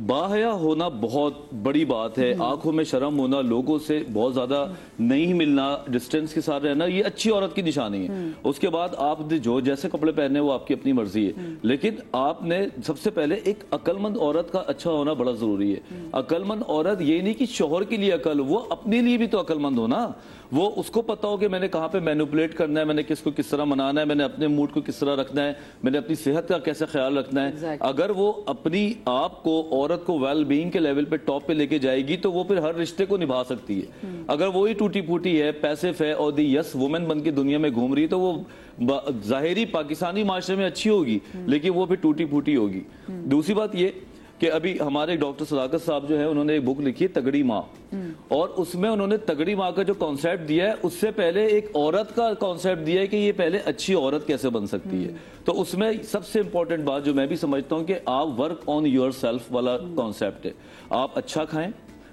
باحیا ہونا بہت بڑی بات ہے, آنکھوں میں شرم ہونا, لوگوں سے بہت زیادہ نہیں ملنا, ڈسٹینس کے ساتھ رہنا, یہ اچھی عورت کی نشانی ہے. اس کے بعد آپ جو جیسے کپڑے پہننے وہ آپ کی اپنی مرضی ہے, لیکن آپ نے سب سے پہلے ایک عقل مند عورت کا اچھا ہونا بڑا ضروری ہے. عقل مند عورت یہ نہیں کہ شوہر کے لیے عقل, وہ اپنے لیے بھی تو عقل مند ہونا. وہ اس کو پتا ہو کہ میں نے کہاں پہ مینوپولیٹ کرنا ہے, میں نے کس کو کس طرح منانا ہے, میں نے اپنے موڈ کو کس طرح رکھنا ہے, میں نے اپنی صحت کا کیسے خیال رکھنا ہے. اگر وہ اپنی آپ کو, عورت کو ویل بینگ کے لیول پہ ٹاپ پہ لے کے جائے گی تو وہ پھر ہر رشتے کو نبھا سکتی ہے. اگر وہی ٹوٹی پھوٹی ہے, پیسف ہے اور دی یس وومن بن کے دنیا میں گھوم رہی ہے تو وہ ظاہری پاکستانی معاشرے میں اچھی ہوگی لیکن وہ پھر ٹوٹی پھوٹی ہوگی. دوسری بات یہ کہ ابھی ہمارے ڈاکٹر صداقت صاحب جو ہے انہوں نے ایک بک لکھی ہے تگڑی ماں, اور اس میں انہوں نے تگڑی ماں کا جو کانسیپٹ دیا ہے اس سے پہلے ایک عورت کا کانسیپٹ دیا ہے کہ یہ پہلے اچھی عورت کیسے بن سکتی ہے. تو اس میں سب سے امپورٹنٹ بات جو میں بھی سمجھتا ہوں کہ آپ ورک آن یور سیلف والا کانسیپٹ ہے. آپ اچھا کھائیں,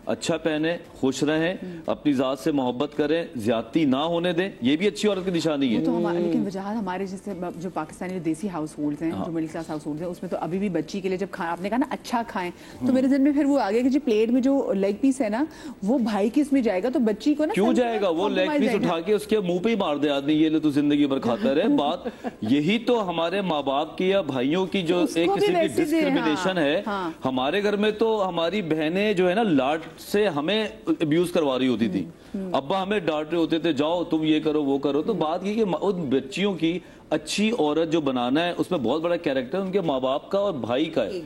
اچھا پہنیں, خوش رہیں, اپنی ذات سے محبت کریں, زیادتی نہ ہونے دیں, یہ بھی اچھی عورت کی نشانی ہے. لیکن وجہ ہمارے جیسے جو پاکستانی دیسی ہاؤس ہولڈز ہیں, جو مڈل کلاس ہاؤس ہولڈز ہیں, اس میں تو ابھی بھی بچی کے لیے جب آپ نے کہا نا اچھا کھائیں, تو میرے ذہن میں پھر وہ آگے کہ جی پلیٹ میں جو لیگ پیس ہے نا وہ بھائی کی اس میں جائے گا تو بچی کو نا کیوں جائے گا, وہ لیگ پیس اٹھا کے اس کے منہ پہ ہی مار دے آدمی, یہ لے تو زندگی بھر کھاتا رہے. بات یہی تو ہمارے ماں باپ کی یا بھائیوں کی جو ایک قسم کی ڈسکریمنیشن ہے. ہمارے گھر میں تو ہماری بہنیں جو ہے نا لاڈ سے ہمیں ابیوز کروا رہی ہوتی تھی, ابا ہمیں ڈانٹ رہے ہوتے تھے جاؤ تم یہ کرو وہ کرو. تو بات یہ کہ ان بچیوں کی اچھی عورت جو بنانا ہے اس میں بہت بڑا کیریکٹر ان کے ماں باپ کا اور بھائی کا ہے,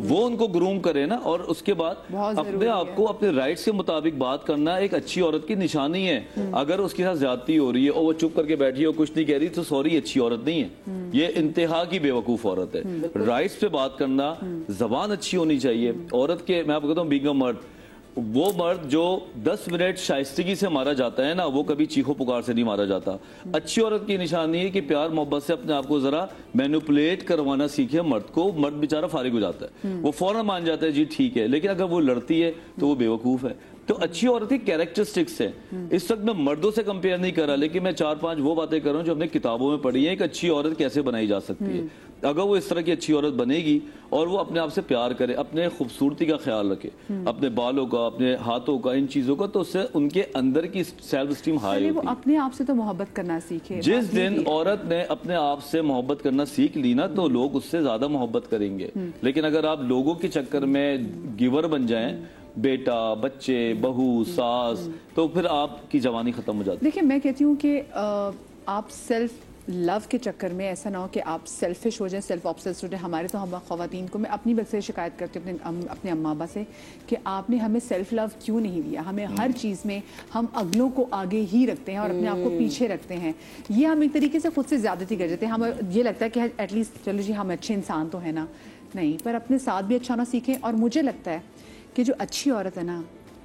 وہ ان کو گروم کرے نا, اور اس کے بعد اپنے آپ کو اپنے رائٹس کے مطابق بات کرنا ایک اچھی عورت کی نشانی ہے. اگر اس کے ساتھ زیادتی ہو رہی ہے اور وہ چپ کر کے بیٹھی ہے اور کچھ نہیں کہہ رہی تو سوری, اچھی عورت نہیں ہے, یہ انتہا کی بے وقوف عورت ہے. رائٹس پہ بات کرنا, زبان اچھی ہونی چاہیے عورت کے. میں آپ کو کہتا ہوں بینگ اے مرد, وہ مرد جو 10 منٹ شائستگی سے مارا جاتا ہے نا وہ کبھی چیخو پکار سے نہیں مارا جاتا. اچھی عورت کی نشانی ہے کہ پیار محبت سے اپنے آپ کو ذرا مینوپولیٹ کروانا سیکھے مرد کو. مرد بیچارہ فارغ ہو جاتا ہے, وہ فوراً مان جاتا ہے جی ٹھیک ہے, لیکن اگر وہ لڑتی ہے تو وہ بے وقوف ہے. تو اچھی عورت کی کیریکٹرسٹکس ہیں. اس وقت میں مردوں سے کمپیئر نہیں کر رہا, لیکن میں 4-5 وہ باتیں کر رہا ہوں جو ہم نے کتابوں میں پڑھی ہیں. ایک اچھی عورت کیسے بنائی جا سکتی ہے. اگر وہ اس طرح کی اچھی عورت بنے گی اور وہ اپنے آپ سے پیار کرے, اپنے خوبصورتی کا خیال رکھے, اپنے بالوں کا, اپنے ہاتھوں کا, ان چیزوں کا, تو اس سے ان کے اندر کی سیلف اسٹیم ہائی ہوتی ہے. وہ اپنے آپ سے تو محبت کرنا سیکھے. جس دن عورت نے اپنے آپ سے محبت کرنا سیکھ لی نا تو لوگ اس سے زیادہ محبت کریں گے. لیکن اگر آپ لوگوں کے چکر میں گیور بن جائیں, بیٹا, بچے, بہو, ساس, تو پھر آپ کی جوانی ختم ہو جاتی ہے. دیکھیں میں کہتی ہوں کہ آپ سیلف لو کے چکر میں ایسا نہ ہو کہ آپ سیلفش ہو جائیں, سیلف آبسیسڈ ہو جائیں. ہمارے تو ہم خواتین کو, میں اپنی وقت سے شکایت کرتی ہوں اپنے اماں ابا سے کہ آپ نے ہمیں سیلف لو کیوں نہیں دیا. ہمیں ہر چیز میں ہم اگلوں کو آگے ہی رکھتے ہیں اور اپنے آپ کو پیچھے رکھتے ہیں. یہ ہم ایک طریقے سے خود سے زیادتی کر دیتے ہیں. ہمیں یہ لگتا ہے کہ ایٹ لیسٹ چلو جی ہم اچھے انسان تو ہیں نا, نہیں, پر اپنے ساتھ بھی اچھا نہ سیکھیں. اور مجھے لگتا ہے کہ جو اچھی عورت ہے نا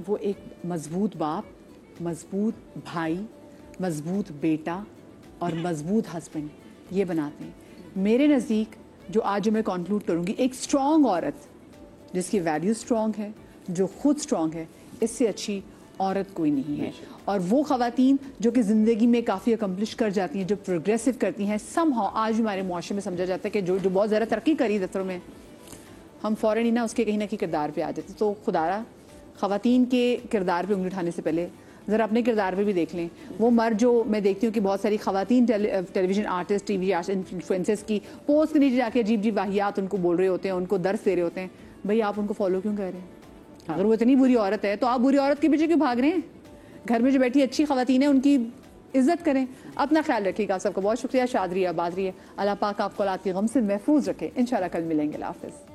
وہ ایک مضبوط باپ, مضبوط بھائی, مضبوط بیٹا اور مضبوط ہسبینڈ یہ بناتے ہیں. میرے نزدیک جو آج میں کنکلوڈ کروں گی, ایک اسٹرانگ عورت جس کی ویلیو اسٹرانگ ہے, جو خود اسٹرانگ ہے, اس سے اچھی عورت کوئی نہیں ہے. اور وہ خواتین جو کہ زندگی میں کافی اکمپلش کر جاتی ہیں, جو پروگریسو کرتی ہیں, سم ہاؤ آج ہمارے معاشرے میں سمجھا جاتا ہے کہ جو بہت زیادہ ترقی کری دفتروں میں, ہم فوراً ہی نا اس کے کہیں نہ کہیں کردار پہ آ جاتے. تو خدا خواتین کے کردار پہ انگلی اٹھانے سے پہلے ذرا اپنے کردار پہ بھی دیکھ لیں. وہ مرد جو میں دیکھتی ہوں کہ بہت ساری خواتین television artist, T V influencers کی پوسٹ کے نیچے جا کے عجیب عجیب واحیات ان کو بول رہے ہوتے ہیں, ان کو درس دے رہے ہوتے ہیں. بھئی آپ ان کو فالو کیوں کر رہے ہیں؟ اگر وہ اتنی بری عورت ہے تو آپ بری عورت کے پیچھے کیوں بھاگ رہے ہیں؟ گھر میں جو بیٹھی اچھی خواتین ہیں ان کی عزت کریں. اپنا خیال رکھیے گا. سب کا بہت شکریہ. شاد رہیے, آباد رہیے. اللہ پاک آپ کو اولاد کی غم سے محفوظ رکھے. انشاءاللہ کل ملیں گے. اللہ حافظ.